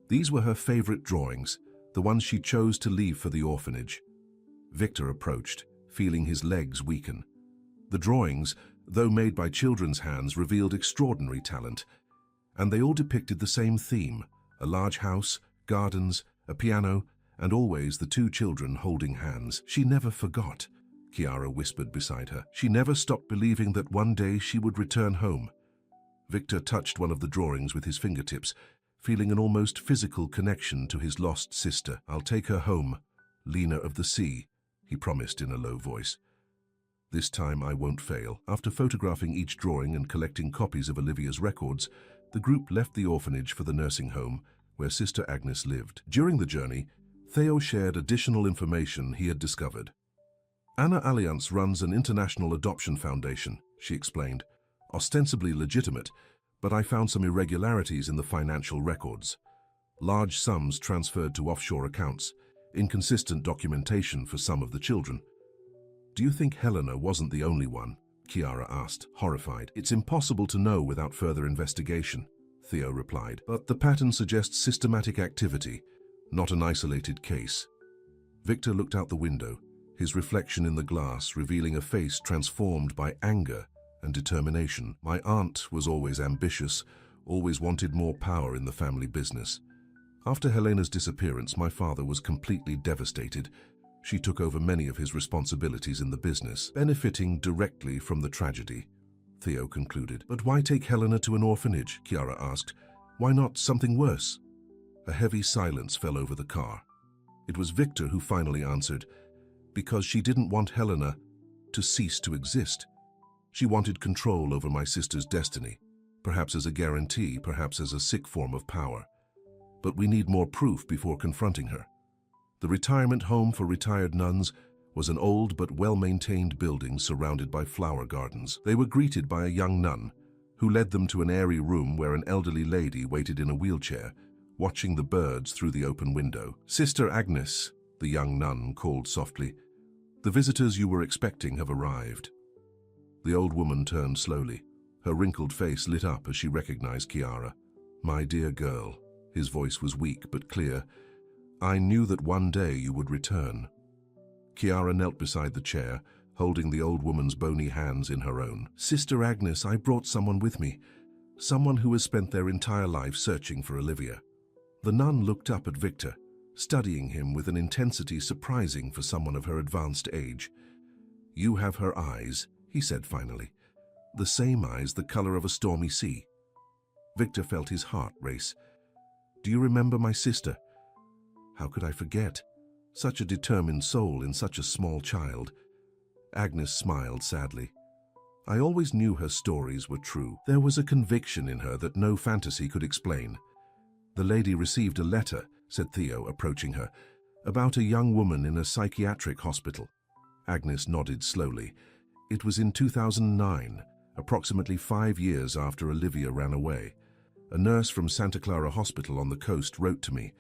These were her favorite drawings, the ones she chose to leave for the orphanage. Victor approached, feeling his legs weaken. The drawings, though made by children's hands, revealed extraordinary talent, and they all depicted the same theme: a large house, gardens, a piano, and always the two children holding hands. She never forgot, Chiara whispered beside her. She never stopped believing that one day she would return home. Victor touched one of the drawings with his fingertips, feeling an almost physical connection to his lost sister. I'll take her home, Lena of the Sea, he promised in a low voice. This time I won't fail. After photographing each drawing and collecting copies of Olivia's records, the group left the orphanage for the nursing home where Sister Agnes lived. During the journey, Theo shared additional information he had discovered. Anna Allianz runs an international adoption foundation, she explained. Ostensibly legitimate, but I found some irregularities in the financial records. Large sums transferred to offshore accounts, inconsistent documentation for some of the children. Do you think Helena wasn't the only one? Chiara asked, horrified. It's impossible to know without further investigation, Theo replied. But the pattern suggests systematic activity, not an isolated case. Victor looked out the window, his reflection in the glass revealing a face transformed by anger and determination. My aunt was always ambitious, always wanted more power in the family business. After Helena's disappearance, my father was completely devastated. She took over many of his responsibilities in the business, benefiting directly from the tragedy, Theo concluded. But why take Helena to an orphanage? Chiara asked. Why not something worse? A heavy silence fell over the car. It was Victor who finally answered, because she didn't want Helena to cease to exist. She wanted control over my sister's destiny, perhaps as a guarantee, perhaps as a sick form of power. But we need more proof before confronting her. The retirement home for retired nuns was an old but well-maintained building surrounded by flower gardens. They were greeted by a young nun, who led them to an airy room where an elderly lady waited in a wheelchair, watching the birds through the open window. Sister Agnes, the young nun called softly, the visitors you were expecting have arrived. The old woman turned slowly. Her wrinkled face lit up as she recognized Chiara. My dear girl, his voice was weak but clear, I knew that one day you would return. Chiara knelt beside the chair, holding the old woman's bony hands in her own. Sister Agnes, I brought someone with me, someone who has spent their entire life searching for Olivia. The nun looked up at Victor, studying him with an intensity surprising for someone of her advanced age. You have her eyes, he said finally. The same eyes, the color of a stormy sea. Victor felt his heart race. Do you remember my sister? How could I forget? Such a determined soul in such a small child. Agnes smiled sadly. I always knew her stories were true. There was a conviction in her that no fantasy could explain. The lady received a letter, said Theo, approaching her, about a young woman in a psychiatric hospital. Agnes nodded slowly. It was in 2009, approximately 5 years after Olivia ran away. A nurse from Santa Clara Hospital on the coast wrote to me.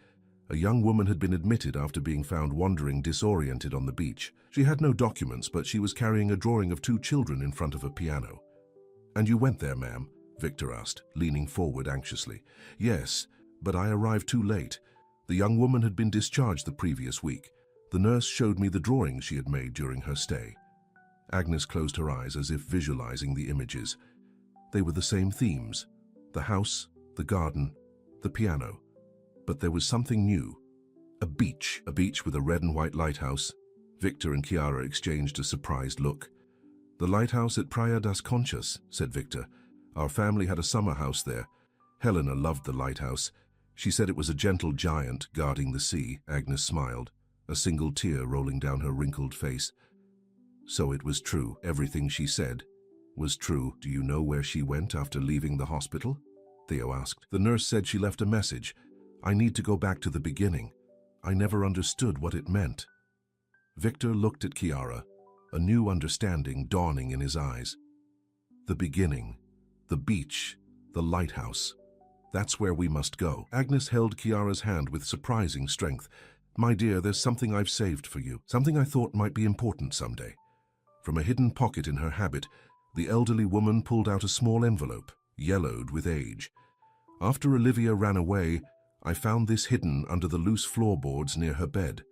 A young woman had been admitted after being found wandering disoriented on the beach. She had no documents, but she was carrying a drawing of 2 children in front of a piano. And you went there, ma'am? Victor asked, leaning forward anxiously. Yes, but I arrived too late. The young woman had been discharged the previous week. The nurse showed me the drawings she had made during her stay. Agnes closed her eyes as if visualizing the images. They were the same themes: the house, the garden, the piano. But there was something new. A beach with a red and white lighthouse. Victor and Chiara exchanged a surprised look. The lighthouse at Praia das Conchas, said Victor. Our family had a summer house there. Helena loved the lighthouse. She said it was a gentle giant guarding the sea. Agnes smiled, a single tear rolling down her wrinkled face. So it was true. Everything she said was true. Do you know where she went after leaving the hospital? Theo asked. The nurse said she left a message. I need to go back to the beginning. I never understood what it meant. Victor looked at Chiara, a new understanding dawning in his eyes. The beginning, the beach, the lighthouse. That's where we must go. Agnes held Chiara's hand with surprising strength. My dear, there's something I've saved for you, something I thought might be important someday. From a hidden pocket in her habit, the elderly woman pulled out a small envelope, yellowed with age. After Olivia ran away, I found this hidden under the loose floorboards near her bed.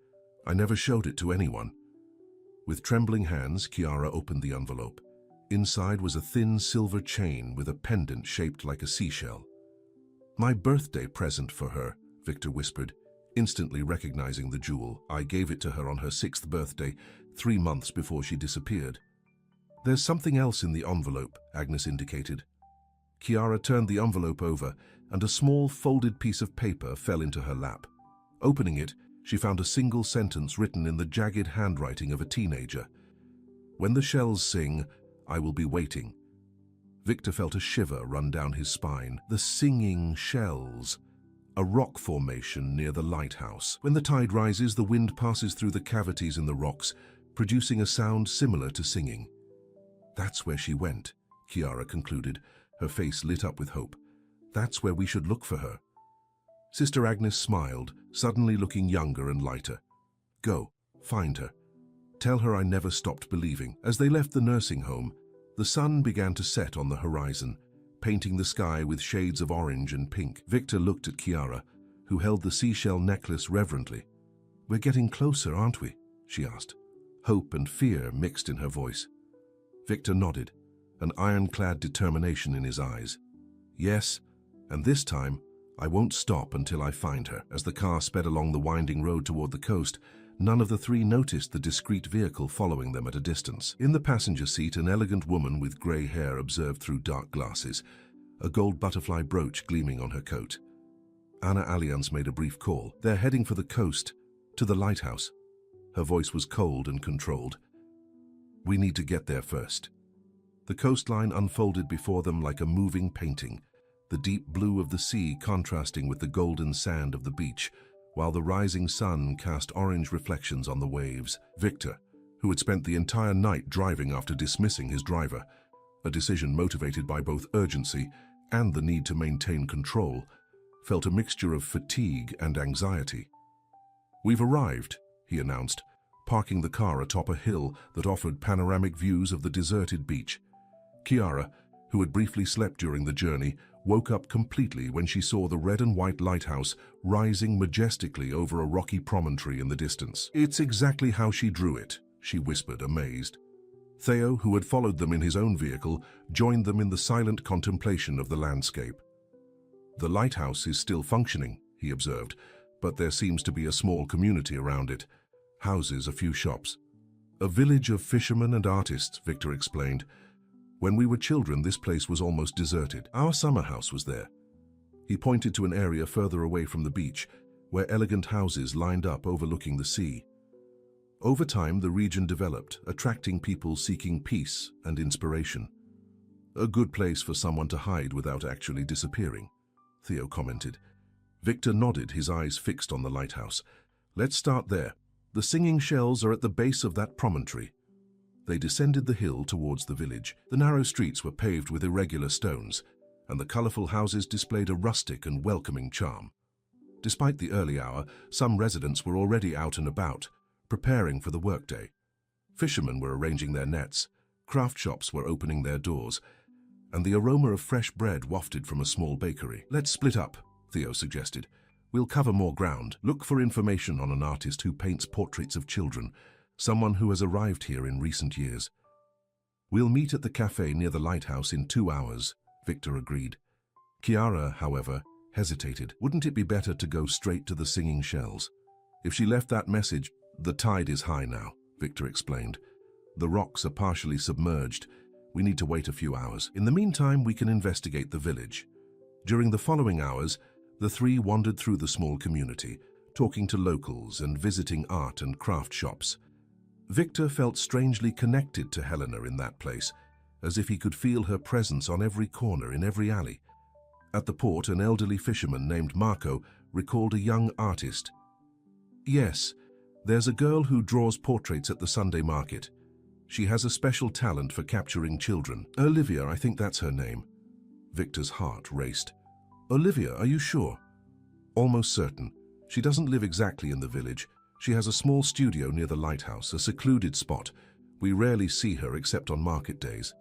I never showed it to anyone. With trembling hands, Chiara opened the envelope. Inside was a thin silver chain with a pendant shaped like a seashell. My birthday present for her, Victor whispered, instantly recognizing the jewel. I gave it to her on her 6th birthday, 3 months before she disappeared. There's something else in the envelope, Agnes indicated. Chiara turned the envelope over, and a small folded piece of paper fell into her lap. Opening it, she found a single sentence written in the jagged handwriting of a teenager. When the shells sing, I will be waiting. Victor felt a shiver run down his spine. The singing shells. A rock formation near the lighthouse. When the tide rises, the wind passes through the cavities in the rocks, producing a sound similar to singing. That's where she went, Chiara concluded, her face lit up with hope. That's where we should look for her. Sister Agnes smiled, suddenly looking younger and lighter. Go, find her. Tell her I never stopped believing. As they left the nursing home, the sun began to set on the horizon, painting the sky with shades of orange and pink. Victor looked at Chiara, who held the seashell necklace reverently. We're getting closer, aren't we? She asked. Hope and fear mixed in her voice. Victor nodded, an ironclad determination in his eyes. Yes, and this time, I won't stop until I find her. As the car sped along the winding road toward the coast, none of the three noticed the discreet vehicle following them at a distance. In the passenger seat, an elegant woman with grey hair observed through dark glasses, a gold butterfly brooch gleaming on her coat. Anna Allianz made a brief call. They're heading for the coast, to the lighthouse. Her voice was cold and controlled. We need to get there first. The coastline unfolded before them like a moving painting, the deep blue of the sea contrasting with the golden sand of the beach, while the rising sun cast orange reflections on the waves. Victor, who had spent the entire night driving after dismissing his driver, a decision motivated by both urgency and the need to maintain control, felt a mixture of fatigue and anxiety. We've arrived, he announced, parking the car atop a hill that offered panoramic views of the deserted beach. Chiara, who had briefly slept during the journey, woke up completely when she saw the red and white lighthouse rising majestically over a rocky promontory in the distance. It's exactly how she drew it, she whispered, amazed. Theo, who had followed them in his own vehicle, joined them in the silent contemplation of the landscape. The lighthouse is still functioning, he observed, but there seems to be a small community around it. Houses, a few shops. A village of fishermen and artists, Victor explained. When we were children, this place was almost deserted. Our summer house was there. He pointed to an area further away from the beach, where elegant houses lined up overlooking the sea. Over time, the region developed, attracting people seeking peace and inspiration. A good place for someone to hide without actually disappearing, Theo commented. Victor nodded, his eyes fixed on the lighthouse. Let's start there. The singing shells are at the base of that promontory. They descended the hill towards the village. The narrow streets were paved with irregular stones, and the colorful houses displayed a rustic and welcoming charm. Despite the early hour, some residents were already out and about, preparing for the workday. Fishermen were arranging their nets, craft shops were opening their doors, and the aroma of fresh bread wafted from a small bakery. Let's split up, Theo suggested. We'll cover more ground. Look for information on an artist who paints portraits of children, someone who has arrived here in recent years. We'll meet at the cafe near the lighthouse in 2 hours, Victor agreed. Chiara, however, hesitated. Wouldn't it be better to go straight to the singing shells? If she left that message, the tide is high now, Victor explained. The rocks are partially submerged. We need to wait a few hours. In the meantime, we can investigate the village. During the following hours, the three wandered through the small community, talking to locals and visiting art and craft shops. Victor felt strangely connected to Helena in that place, as if he could feel her presence on every corner, in every alley. At the port, an elderly fisherman named Marco recalled a young artist. Yes, there's a girl who draws portraits at the Sunday market. She has a special talent for capturing children. Olivia, I think that's her name. Victor's heart raced. Olivia, are you sure? Almost certain. She doesn't live exactly in the village. She has a small studio near the lighthouse, a secluded spot. We rarely see her except on market days.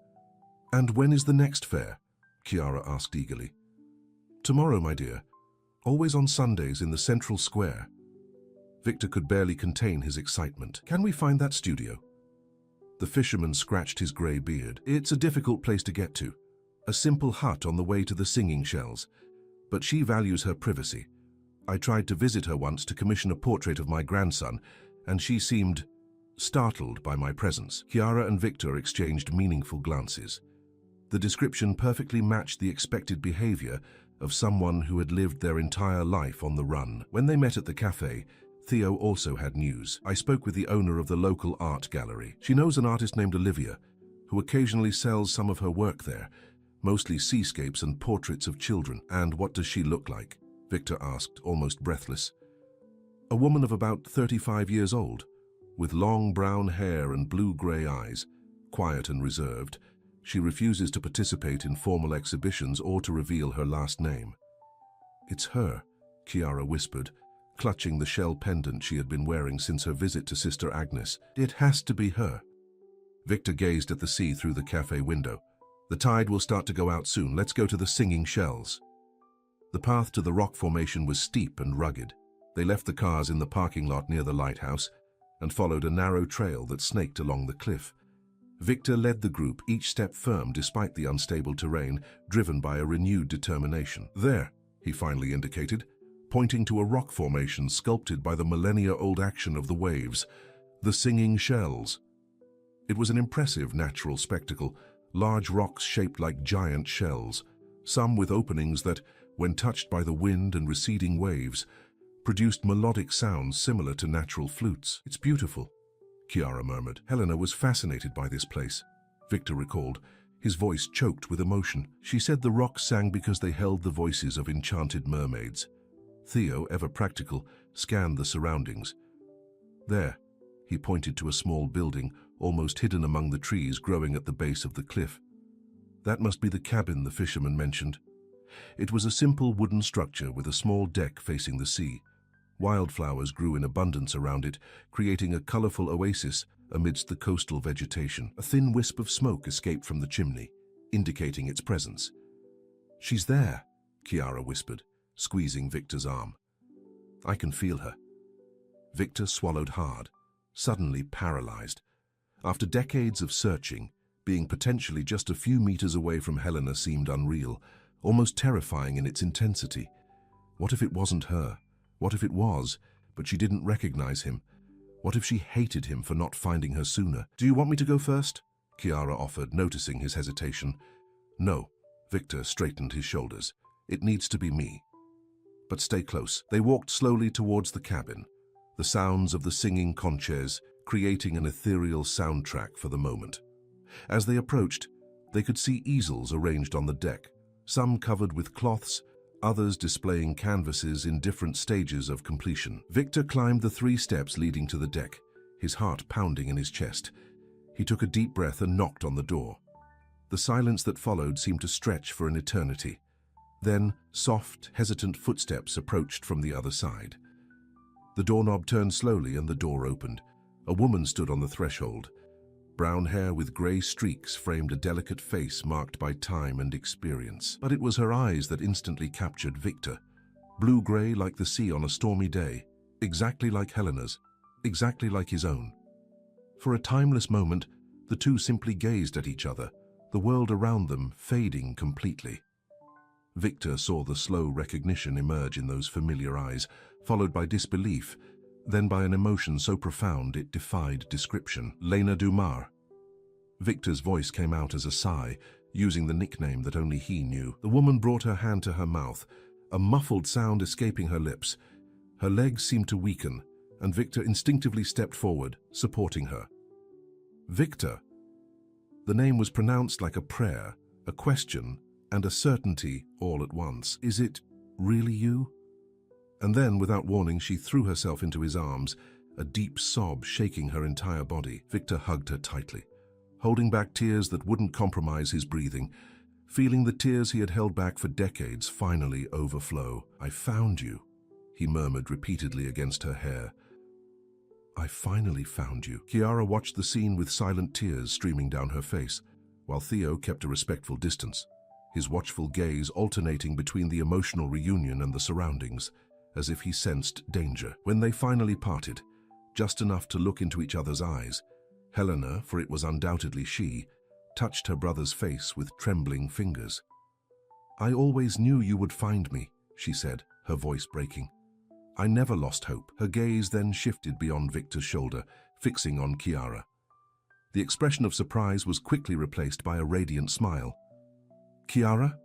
And when is the next fair? Chiara asked eagerly. Tomorrow, my dear. Always on Sundays in the central square. Victor could barely contain his excitement. Can we find that studio? The fisherman scratched his grey beard. It's a difficult place to get to. A simple hut on the way to the singing shells. But she values her privacy. I tried to visit her once to commission a portrait of my grandson, and she seemed startled by my presence. Chiara and Victor exchanged meaningful glances. The description perfectly matched the expected behavior of someone who had lived their entire life on the run. When they met at the cafe, Theo also had news. I spoke with the owner of the local art gallery. She knows an artist named Olivia, who occasionally sells some of her work there, mostly seascapes and portraits of children. And what does she look like? Victor asked, almost breathless. A woman of about 35 years old, with long brown hair and blue-gray eyes, quiet and reserved. She refuses to participate in formal exhibitions or to reveal her last name. "It's her," Chiara whispered, clutching the shell pendant she had been wearing since her visit to Sister Agnes. "It has to be her." Victor gazed at the sea through the cafe window. "The tide will start to go out soon. Let's go to the singing shells." The path to the rock formation was steep and rugged. They left the cars in the parking lot near the lighthouse and followed a narrow trail that snaked along the cliff. Victor led the group, each step firm despite the unstable terrain, driven by a renewed determination. "There," he finally indicated, pointing to a rock formation sculpted by the millennia-old action of the waves, the singing shells. It was an impressive natural spectacle, large rocks shaped like giant shells, some with openings that, when touched by the wind and receding waves, produced melodic sounds similar to natural flutes. "It's beautiful," Chiara murmured. "Helena was fascinated by this place," Victor recalled, his voice choked with emotion. "She said the rocks sang because they held the voices of enchanted mermaids." Theo, ever practical, scanned the surroundings. "There," he pointed to a small building, almost hidden among the trees growing at the base of the cliff. "That must be the cabin the fisherman mentioned." It was a simple wooden structure with a small deck facing the sea. Wildflowers grew in abundance around it, creating a colorful oasis amidst the coastal vegetation. A thin wisp of smoke escaped from the chimney, indicating its presence. "She's there," Chiara whispered, squeezing Victor's arm. "I can feel her." Victor swallowed hard, suddenly paralyzed. After decades of searching, being potentially just a few meters away from Helena seemed unreal, almost terrifying in its intensity. What if it wasn't her? What if it was, but she didn't recognize him? What if she hated him for not finding her sooner? "Do you want me to go first?" Chiara offered, noticing his hesitation. "No," Victor straightened his shoulders. "It needs to be me. But stay close." They walked slowly towards the cabin, the sounds of the singing conches creating an ethereal soundtrack for the moment. As they approached, they could see easels arranged on the deck, some covered with cloths, others displaying canvases in different stages of completion. Victor climbed the 3 steps leading to the deck, his heart pounding in his chest. He took a deep breath and knocked on the door. The silence that followed seemed to stretch for an eternity. Then, soft, hesitant footsteps approached from the other side. The doorknob turned slowly and the door opened. A woman stood on the threshold. Brown hair with gray streaks framed a delicate face marked by time and experience. But it was her eyes that instantly captured Victor. Blue-gray like the sea on a stormy day, exactly like Helena's, exactly like his own. For a timeless moment, the two simply gazed at each other, the world around them fading completely. Victor saw the slow recognition emerge in those familiar eyes, followed by disbelief, then by an emotion so profound it defied description. "Lena Dumar." Victor's voice came out as a sigh, using the nickname that only he knew. The woman brought her hand to her mouth, a muffled sound escaping her lips. Her legs seemed to weaken, and Victor instinctively stepped forward, supporting her. "Victor." The name was pronounced like a prayer, a question, and a certainty all at once. "Is it really you?" And then, without warning, she threw herself into his arms, a deep sob shaking her entire body. Victor hugged her tightly, holding back tears that wouldn't compromise his breathing, feeling the tears he had held back for decades finally overflow. "I found you," he murmured repeatedly against her hair. "I finally found you." Chiara watched the scene with silent tears streaming down her face, while Theo kept a respectful distance, his watchful gaze alternating between the emotional reunion and the surroundings, as if he sensed danger. When they finally parted, just enough to look into each other's eyes, Helena, for it was undoubtedly she, touched her brother's face with trembling fingers. "I always knew you would find me," she said, her voice breaking. "I never lost hope." Her gaze then shifted beyond Victor's shoulder, fixing on Chiara. The expression of surprise was quickly replaced by a radiant smile. "Chiara?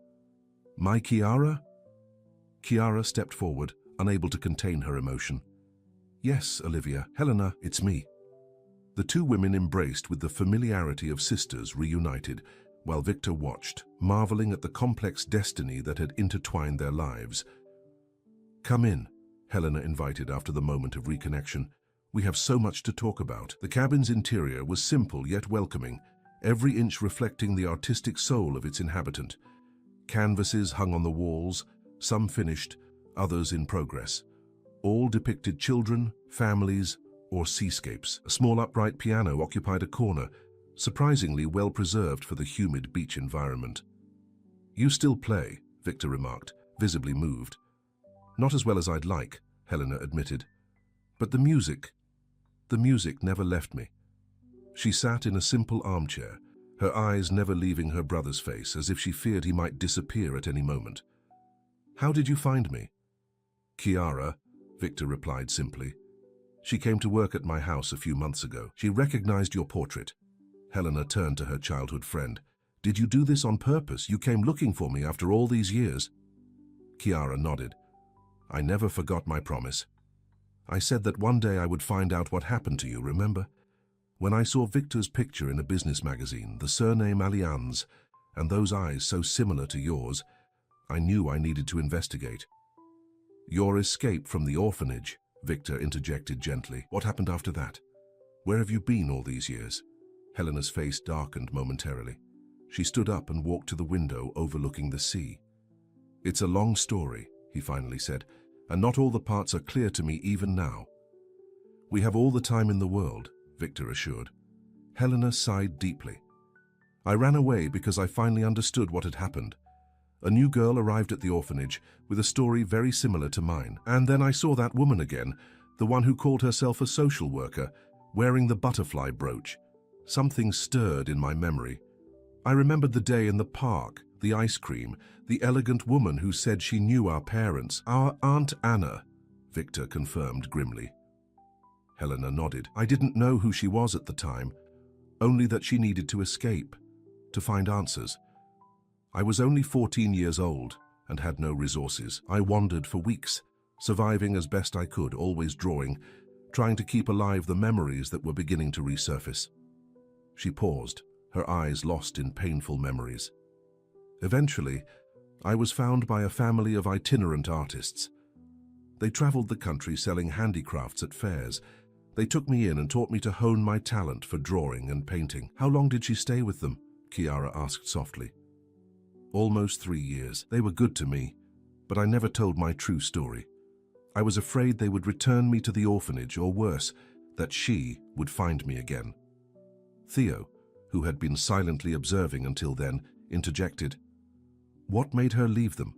My Chiara?" Chiara stepped forward, unable to contain her emotion. "Yes, Olivia. Helena, it's me." The two women embraced with the familiarity of sisters reunited, while Victor watched, marveling at the complex destiny that had intertwined their lives. "Come in," Helena invited after the moment of reconnection. We have so much to talk about. The cabin's interior was simple yet welcoming, every inch reflecting the artistic soul of its inhabitant. Canvases hung on the walls, some finished, others in progress. All depicted children, families, or seascapes. A small upright piano occupied a corner, surprisingly well preserved for the humid beach environment. "You still play," Victor remarked, visibly moved. "Not as well as I'd like," Helena admitted. "But the music never left me." She sat in a simple armchair, her eyes never leaving her brother's face, as if she feared he might disappear at any moment. "How did you find me?" "Chiara," Victor replied simply. "She came to work at my house a few months ago. She recognized your portrait." Helena turned to her childhood friend. "Did you do this on purpose? You came looking for me after all these years?" Chiara nodded. "I never forgot my promise. I said that one day I would find out what happened to you, remember? When I saw Victor's picture in a business magazine, the surname Allianz, and those eyes so similar to yours, I knew I needed to investigate." "Your escape from the orphanage," Victor interjected gently. "What happened after that? Where have you been all these years?" Helena's face darkened momentarily. She stood up and walked to the window overlooking the sea. "It's a long story," he finally said, "and not all the parts are clear to me even now." "We have all the time in the world," Victor assured. Helena sighed deeply. "I ran away because I finally understood what had happened. A new girl arrived at the orphanage with a story very similar to mine. And then I saw that woman again, the one who called herself a social worker, wearing the butterfly brooch. Something stirred in my memory. I remembered the day in the park, the ice cream, the elegant woman who said she knew our parents. Our Aunt Anna," Victor confirmed grimly. Helena nodded. "I didn't know who she was at the time, only that she needed to escape, to find answers. I was only 14 years old and had no resources. I wandered for weeks, surviving as best I could, always drawing, trying to keep alive the memories that were beginning to resurface." She paused, her eyes lost in painful memories. "Eventually, I was found by a family of itinerant artists. They traveled the country selling handicrafts at fairs. They took me in and taught me to hone my talent for drawing and painting." "How long did she stay with them?" Chiara asked softly. "Almost 3 years. They were good to me, but I never told my true story. I was afraid they would return me to the orphanage, or worse, that she would find me again." Theo, who had been silently observing until then, interjected. "What made her leave them?"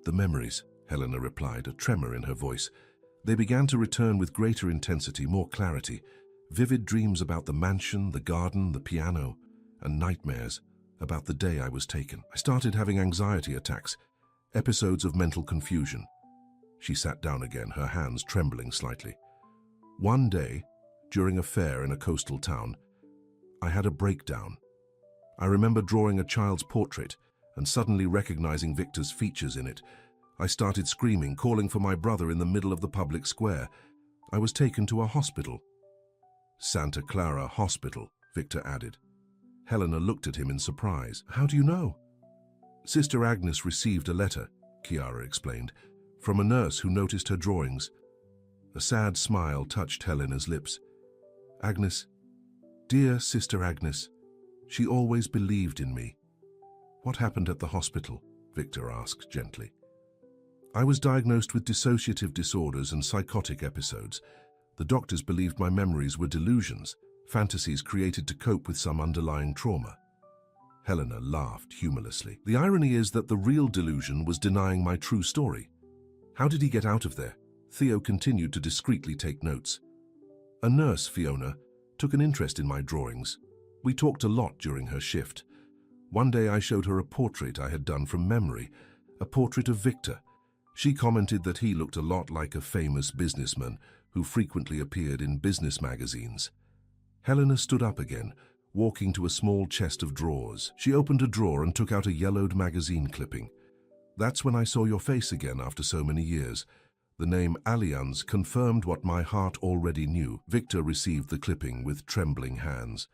"The memories," Helena replied, a tremor in her voice. "They began to return with greater intensity, more clarity. Vivid dreams about the mansion, the garden, the piano, and nightmares about the day I was taken. I started having anxiety attacks, episodes of mental confusion." She sat down again, her hands trembling slightly. "One day, during a fair in a coastal town, I had a breakdown. I remember drawing a child's portrait and suddenly recognizing Victor's features in it. I started screaming, calling for my brother in the middle of the public square. I was taken to a hospital." "Santa Clara Hospital," Victor added. Helena looked at him in surprise. "How do you know?" "Sister Agnes received a letter," Chiara explained, "from a nurse who noticed her drawings." A sad smile touched Helena's lips. "Agnes, dear Sister Agnes, she always believed in me." "What happened at the hospital?" Victor asked gently. "I was diagnosed with dissociative disorders and psychotic episodes. The doctors believed my memories were delusions, fantasies created to cope with some underlying trauma." Helena laughed humorlessly. "The irony is that the real delusion was denying my true story. How did he get out of there?" Theo continued to discreetly take notes. "A nurse, Fiona, took an interest in my drawings. We talked a lot during her shift. One day I showed her a portrait I had done from memory, a portrait of Victor. She commented that he looked a lot like a famous businessman who frequently appeared in business magazines." Helena stood up again, walking to a small chest of drawers. She opened a drawer and took out a yellowed magazine clipping. "That's when I saw your face again after so many years. The name Allianz confirmed what my heart already knew." Victor received the clipping with trembling hands.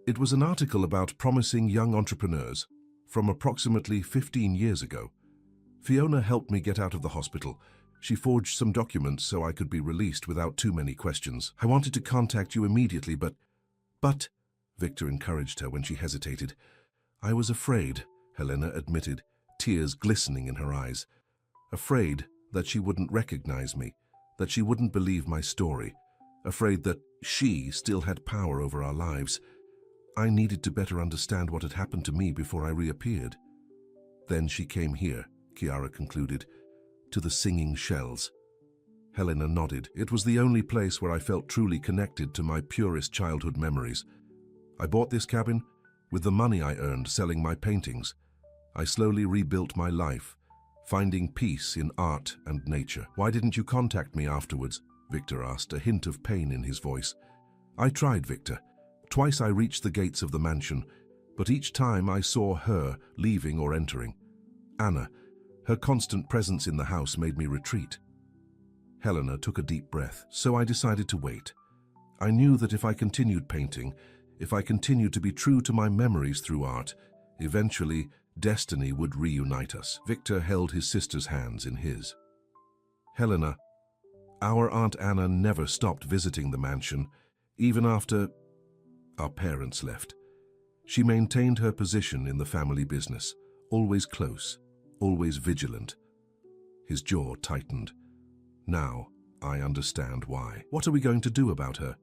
"It was an article about promising young entrepreneurs from approximately 15 years ago. Fiona helped me get out of the hospital. She forged some documents so I could be released without too many questions. I wanted to contact you immediately, but, Victor encouraged her when she hesitated. I was afraid, Helena admitted, tears glistening in her eyes. Afraid that she wouldn't recognize me, that she wouldn't believe my story, afraid that she still had power over our lives. I needed to better understand what had happened to me before I reappeared. Then she came here, Chiara concluded, to the singing shells. Helena nodded. It was the only place where I felt truly connected to my purest childhood memories. I bought this cabin with the money I earned selling my paintings. I slowly rebuilt my life, finding peace in art and nature. Why didn't you contact me afterwards? Victor asked, a hint of pain in his voice. I tried, Victor. Twice I reached the gates of the mansion, but each time I saw her leaving or entering. Anna, her constant presence in the house made me retreat. Helena took a deep breath. So I decided to wait. I knew that if I continued painting, if I continued to be true to my memories through art, eventually destiny would reunite us. Victor held his sister's hands in his. Helena, our Aunt Anna never stopped visiting the mansion, even after our parents left. She maintained her position in the family business, always close, always vigilant. His jaw tightened. Now, I understand why. What are we going to do about her?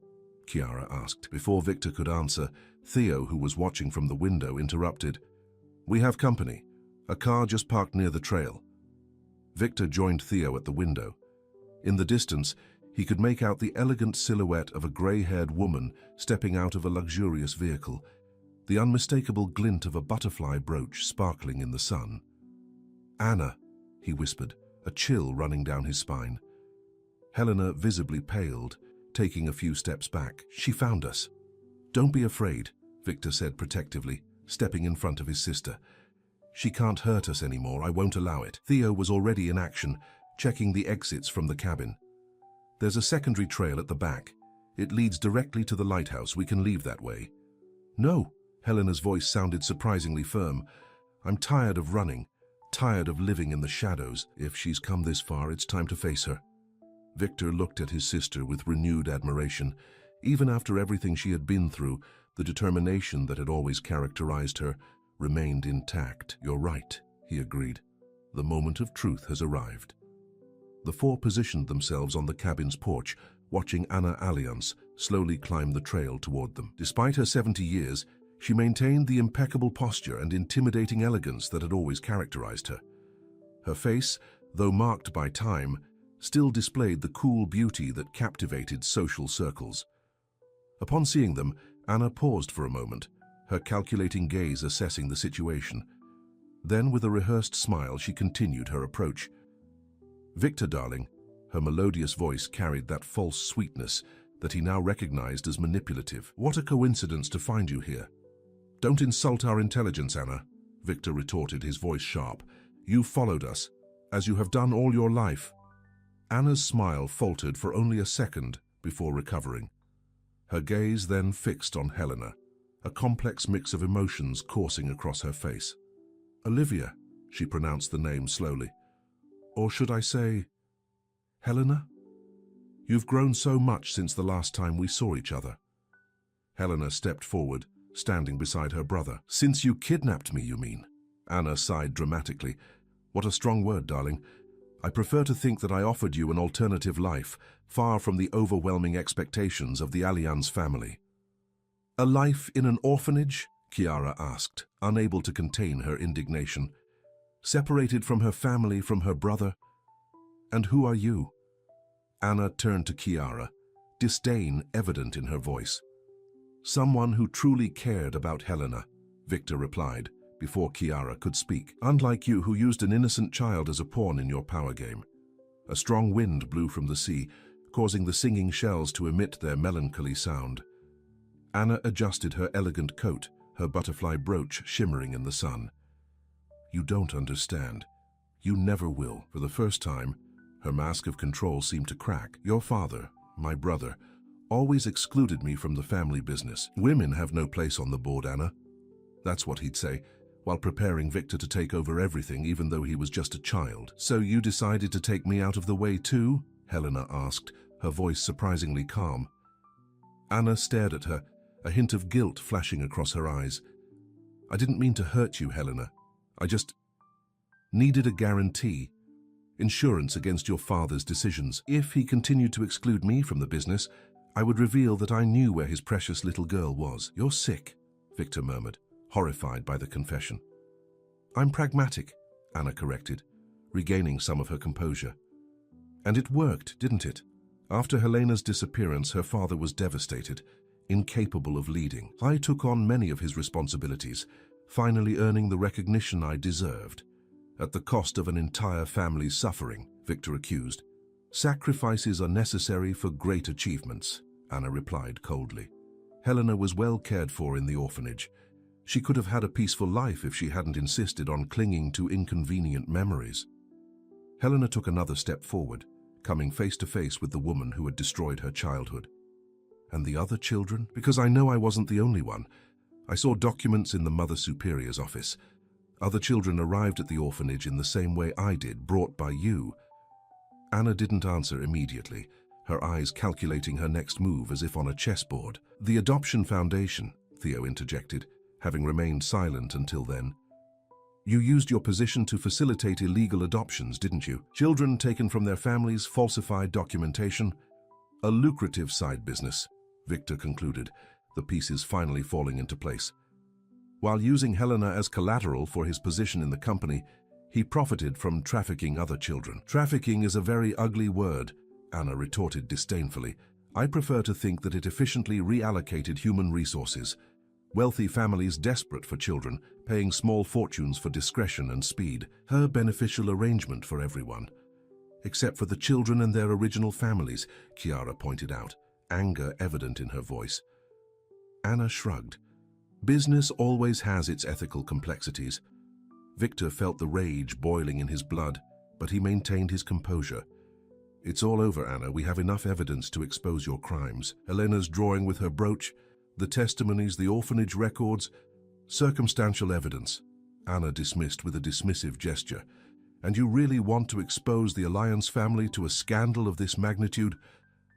Chiara asked. Before Victor could answer, Theo, who was watching from the window, interrupted. We have company. A car just parked near the trail. Victor joined Theo at the window. In the distance, he could make out the elegant silhouette of a grey-haired woman stepping out of a luxurious vehicle, the unmistakable glint of a butterfly brooch sparkling in the sun. Anna, he whispered, a chill running down his spine. Helena visibly paled, taking a few steps back. She found us. Don't be afraid, Victor said protectively, stepping in front of his sister. She can't hurt us anymore, I won't allow it. Theo was already in action, checking the exits from the cabin. There's a secondary trail at the back. It leads directly to the lighthouse. We can leave that way. No, Helena's voice sounded surprisingly firm. I'm tired of running, tired of living in the shadows. If she's come this far, it's time to face her. Victor looked at his sister with renewed admiration. Even after everything she had been through, the determination that had always characterized her remained intact. You're right, he agreed. The moment of truth has arrived. The four positioned themselves on the cabin's porch, watching Anna Allianz slowly climb the trail toward them. Despite her 70 years, she maintained the impeccable posture and intimidating elegance that had always characterized her. Her face, though marked by time, still displayed the cool beauty that captivated social circles. Upon seeing them, Anna paused for a moment, her calculating gaze assessing the situation. Then, with a rehearsed smile, she continued her approach. Victor, darling, her melodious voice carried that false sweetness that he now recognized as manipulative. What a coincidence to find you here. Don't insult our intelligence, Anna, Victor retorted, his voice sharp. You followed us, as you have done all your life. Anna's smile faltered for only a second before recovering. Her gaze then fixed on Helena, a complex mix of emotions coursing across her face. Olivia, she pronounced the name slowly. Or should I say, Helena? You've grown so much since the last time we saw each other. Helena stepped forward, standing beside her brother. Since you kidnapped me, you mean? Anna sighed dramatically. What a strong word, darling. I prefer to think that I offered you an alternative life, far from the overwhelming expectations of the Allianz family. A life in an orphanage? Chiara asked, unable to contain her indignation. Separated from her family, from her brother? And who are you? Anna turned to Chiara, disdain evident in her voice. Someone who truly cared about Helena, Victor replied, before Chiara could speak. Unlike you, who used an innocent child as a pawn in your power game. A strong wind blew from the sea, causing the singing shells to emit their melancholy sound. Anna adjusted her elegant coat, her butterfly brooch shimmering in the sun. You don't understand. You never will. For the first time, her mask of control seemed to crack. Your father, my brother, always excluded me from the family business. Women have no place on the board, Anna. That's what he'd say. while preparing Victor to take over everything even though he was just a child. "So you decided to take me out of the way too?" Helena asked, her voice surprisingly calm. Anna stared at her, a hint of guilt flashing across her eyes. "I didn't mean to hurt you, Helena. I just needed a guarantee. Insurance against your father's decisions. If he continued to exclude me from the business, I would reveal that I knew where his precious little girl was." "You're sick," Victor murmured, horrified by the confession. "I'm pragmatic," Anna corrected, regaining some of her composure. "And it worked, didn't it? After Helena's disappearance, her father was devastated, incapable of leading. I took on many of his responsibilities, finally earning the recognition I deserved. At the cost of an entire family's suffering," Victor accused. "Sacrifices are necessary for great achievements," Anna replied coldly. "Helena was well cared for in the orphanage. She could have had a peaceful life if she hadn't insisted on clinging to inconvenient memories." Helena took another step forward, coming face to face with the woman who had destroyed her childhood. "And the other children? Because I know I wasn't the only one. I saw documents in the Mother Superior's office. Other children arrived at the orphanage in the same way I did, brought by you." Anna didn't answer immediately, her eyes calculating her next move as if on a chessboard. "The Adoption Foundation," Theo interjected, having remained silent until then. "You used your position to facilitate illegal adoptions, didn't you? Children taken from their families, falsified documentation. A lucrative side business," Victor concluded, the pieces finally falling into place. "While using Helena as collateral for his position in the company, he profited from trafficking other children." "Trafficking is a very ugly word," Anna retorted disdainfully. "I prefer to think that it efficiently reallocated human resources. Wealthy families desperate for children, paying small fortunes for discretion and speed. Her beneficial arrangement for everyone. Except for the children and their original families," Chiara pointed out, anger evident in her voice. Anna shrugged. Business always has its ethical complexities. Victor felt the rage boiling in his blood, but he maintained his composure. "It's all over, Anna. We have enough evidence to expose your crimes. Helena's drawing with her brooch, the testimonies, the orphanage records, circumstantial evidence," Anna dismissed with a dismissive gesture. "And you really want to expose the Alliance family to a scandal of this magnitude?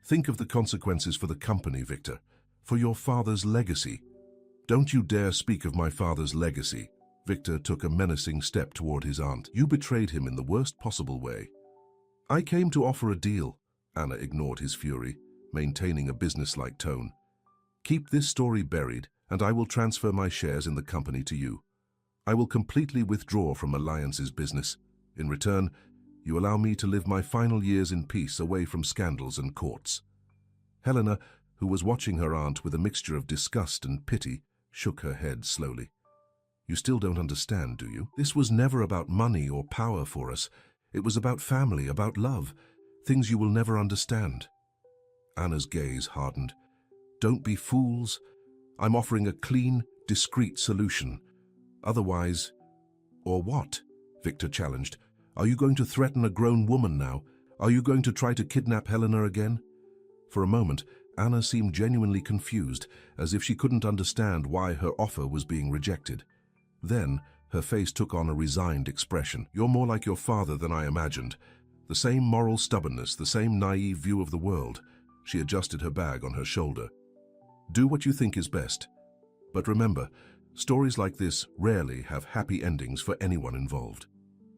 Think of the consequences for the company, Victor, for your father's legacy." "Don't you dare speak of my father's legacy." Victor took a menacing step toward his aunt. "You betrayed him in the worst possible way." "I came to offer a deal," Anna ignored his fury, maintaining a businesslike tone. "Keep this story buried, and I will transfer my shares in the company to you. I will completely withdraw from Alliance's business. In return, you allow me to live my final years in peace away from scandals and courts." Helena, who was watching her aunt with a mixture of disgust and pity, shook her head slowly. "You still don't understand, do you? This was never about money or power for us. It was about family, about love, things you will never understand." Anna's gaze hardened. "Don't be fools. I'm offering a clean, discreet solution. Otherwise—" "Or what?" Victor challenged. "Are you going to threaten a grown woman now? Are you going to try to kidnap Helena again?" For a moment, Anna seemed genuinely confused, as if she couldn't understand why her offer was being rejected. Then, her face took on a resigned expression. "You're more like your father than I imagined. The same moral stubbornness, the same naive view of the world." She adjusted her bag on her shoulder. "Do what you think is best. But remember, stories like this rarely have happy endings for anyone involved."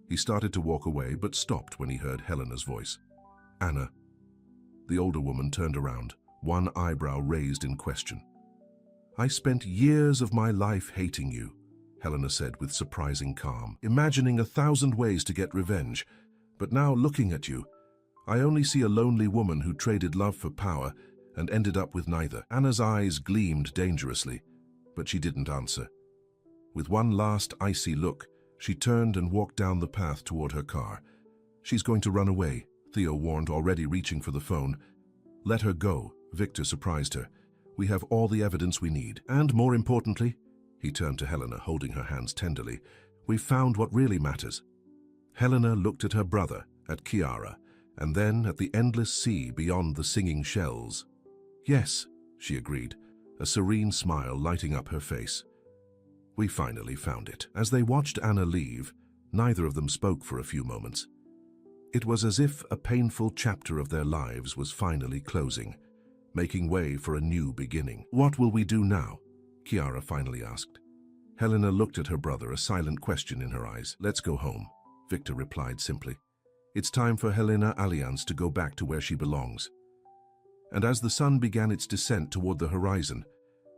He started to walk away, but stopped when he heard Helena's voice. "Anna." The older woman turned around, one eyebrow raised in question. "I spent years of my life hating you," Helena said with surprising calm, "imagining 1,000 ways to get revenge. But now, looking at you, I only see a lonely woman who traded love for power and ended up with neither." Anna's eyes gleamed dangerously, but she didn't answer. With one last icy look, she turned and walked down the path toward her car. "She's going to run away," Theo warned, already reaching for the phone. "Let her go," Victor surprised her. "We have all the evidence we need. And more importantly," he turned to Helena, holding her hands tenderly, "we've found what really matters." Helena looked at her brother, at Chiara, and then at the endless sea beyond the singing shells. "Yes," she agreed, a serene smile lighting up her face. We finally found it. As they watched Anna leave, neither of them spoke for a few moments. It was as if a painful chapter of their lives was finally closing, making way for a new beginning. "What will we do now?" Chiara finally asked. Helena looked at her brother, a silent question in her eyes. "Let's go home," Victor replied simply. "It's time for Helena Allianz to go back to where she belongs." And as the sun began its descent toward the horizon,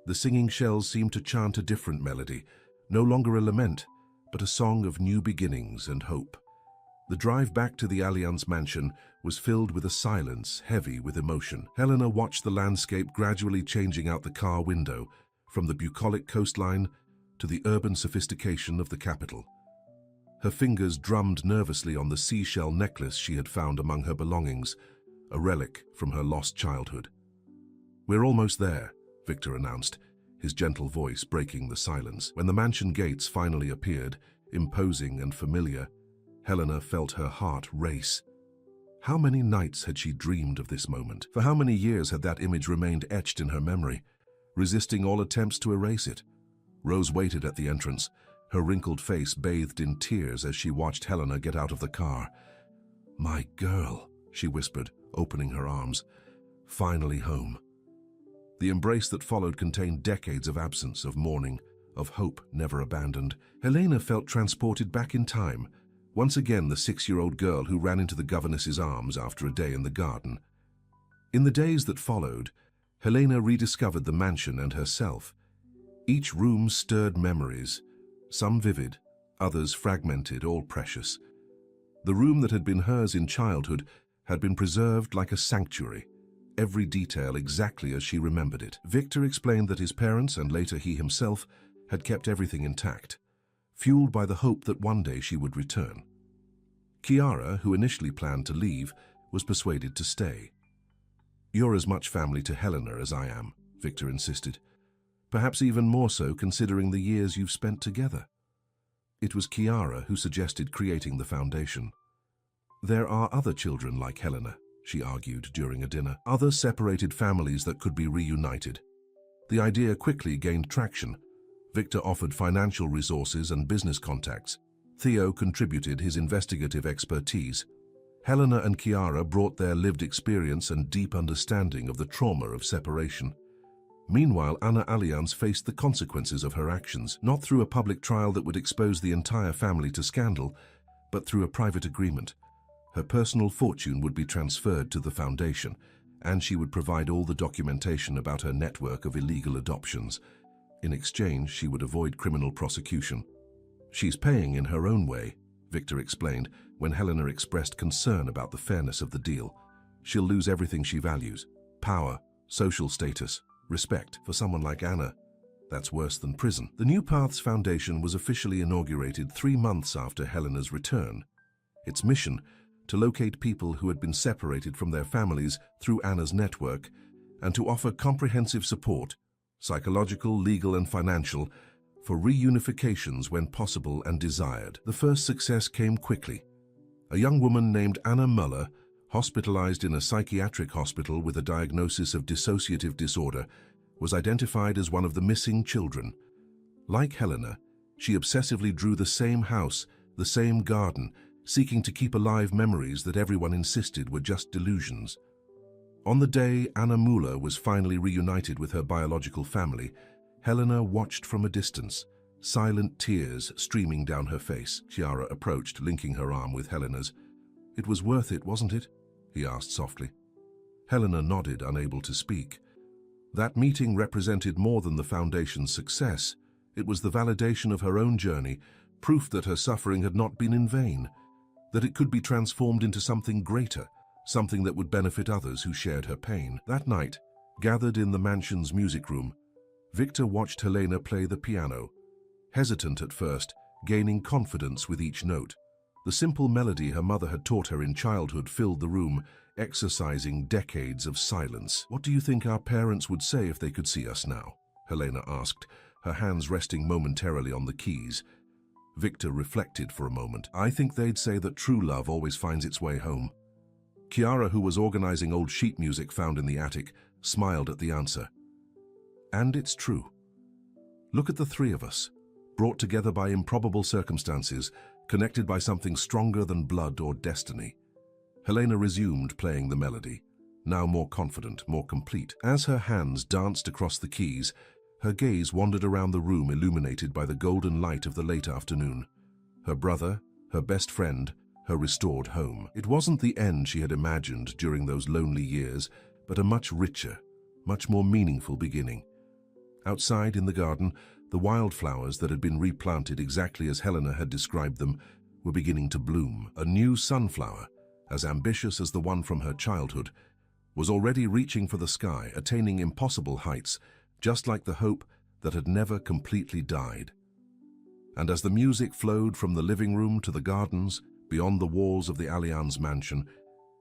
the singing shells seemed to chant a different melody, no longer a lament, but a song of new beginnings and hope. The drive back to the Allianz mansion was filled with a silence heavy with emotion. Helena watched the landscape gradually changing out the car window, from the bucolic coastline to the urban sophistication of the capital. Her fingers drummed nervously on the seashell necklace she had found among her belongings, a relic from her lost childhood. "We're almost there," Victor announced, his gentle voice breaking the silence. When the mansion gates finally appeared, imposing and familiar, Helena felt her heart race. How many nights had she dreamed of this moment? For how many years had that image remained etched in her memory, resisting all attempts to erase it? Rose waited at the entrance, her wrinkled face bathed in tears as she watched Helena get out of the car. "My girl," she whispered, opening her arms. "Finally home." The embrace that followed contained decades of absence, of mourning, of hope never abandoned. Helena felt transported back in time, once again the 6-year-old girl who ran into the governess's arms after a day in the garden. In the days that followed, Helena rediscovered the mansion and herself. Each room stirred memories, some vivid, others fragmented, all precious. The room that had been hers in childhood had been preserved like a sanctuary, every detail exactly as she remembered it. Victor explained that his parents, and later he himself, had kept everything intact, fueled by the hope that one day she would return. Chiara, who initially planned to leave, was persuaded to stay. "You're as much family to Helena as I am," Victor insisted. "Perhaps even more so considering the years you've spent together." It was Chiara who suggested creating the foundation. "There are other children like Helena," she argued during a dinner, "other separated families that could be reunited." The idea quickly gained traction. Victor offered financial resources and business contacts. Theo contributed his investigative expertise. Helena and Chiara brought their lived experience and deep understanding of the trauma of separation. Meanwhile, Anna Allianz faced the consequences of her actions, not through a public trial that would expose the entire family to scandal, but through a private agreement. Her personal fortune would be transferred to the foundation, and she would provide all the documentation about her network of illegal adoptions. In exchange, she would avoid criminal prosecution. "She's paying in her own way," Victor explained when Helena expressed concern about the fairness of the deal. "She'll lose everything she values: power, social status, respect. For someone like Anna, that's worse than prison." The New Paths Foundation was officially inaugurated 3 months after Helena's return. Its mission, to locate people who had been separated from their families through Anna's network, and to offer comprehensive support, psychological, legal, and financial, for reunifications when possible and desired. The first success came quickly. A young woman named Anna Muller, hospitalized in a psychiatric hospital with a diagnosis of dissociative disorder, was identified as one of the missing children. Like Helena, she obsessively drew the same house, the same garden, seeking to keep alive memories that everyone insisted were just delusions. On the day Anna Muller was finally reunited with her biological family, Helena watched from a distance, silent tears streaming down her face. Chiara approached, linking her arm with Helena's. "It was worth it, wasn't it?" he asked softly. Helena nodded, unable to speak. That meeting represented more than the Foundation's success. It was the validation of her own journey, proof that her suffering had not been in vain, that it could be transformed into something greater, something that would benefit others who shared her pain. That night, gathered in the mansion's music room, Victor watched Helena play the piano, hesitant at first, gaining confidence with each note. The simple melody her mother had taught her in childhood filled the room, exercising decades of silence. "What do you think our parents would say if they could see us now?" Helena asked, her hands resting momentarily on the keys. Victor reflected for a moment. "I think they'd say that true love always finds its way home." Chiara, who was organizing old sheet music found in the attic, smiled at the answer. "And it's true. Look at the three of us, brought together by improbable circumstances, connected by something stronger than blood or destiny. Helena resumed playing the melody, now more confident, more complete. As her hands danced across the keys, her gaze wandered around the room illuminated by the golden light of the late afternoon. Her brother, her best friend, her restored home. It wasn't the end she had imagined during those lonely years, but a much richer, much more meaningful beginning. Outside in the garden, the wildflowers that had been replanted exactly as Helena had described them were beginning to bloom. A new sunflower, as ambitious as the one from her childhood, was already reaching for the sky, attaining impossible heights, just like the hope that had never completely died. And as the music flowed from the living room to the gardens, beyond the walls of the Allianz mansion,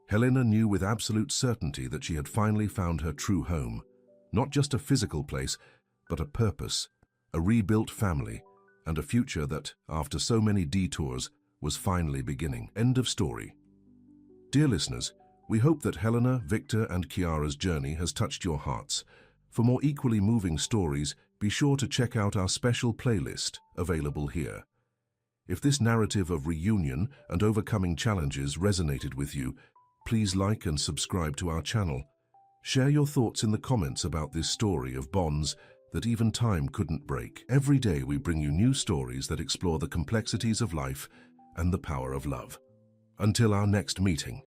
Helena knew with absolute certainty that she had finally found her true home. Not just a physical place, but a purpose, a rebuilt family, and a future that, after so many detours, was finally beginning. End of story. Dear listeners, we hope that Helena, Victor, and Chiara's journey has touched your hearts. For more equally moving stories, be sure to check out our special playlist, available here. If this narrative of reunion and overcoming challenges resonated with you, please like and subscribe to our channel. Share your thoughts in the comments about this story of bonds that even time couldn't break. Every day we bring you new stories that explore the complexities of life and the power of love. Until our next meeting.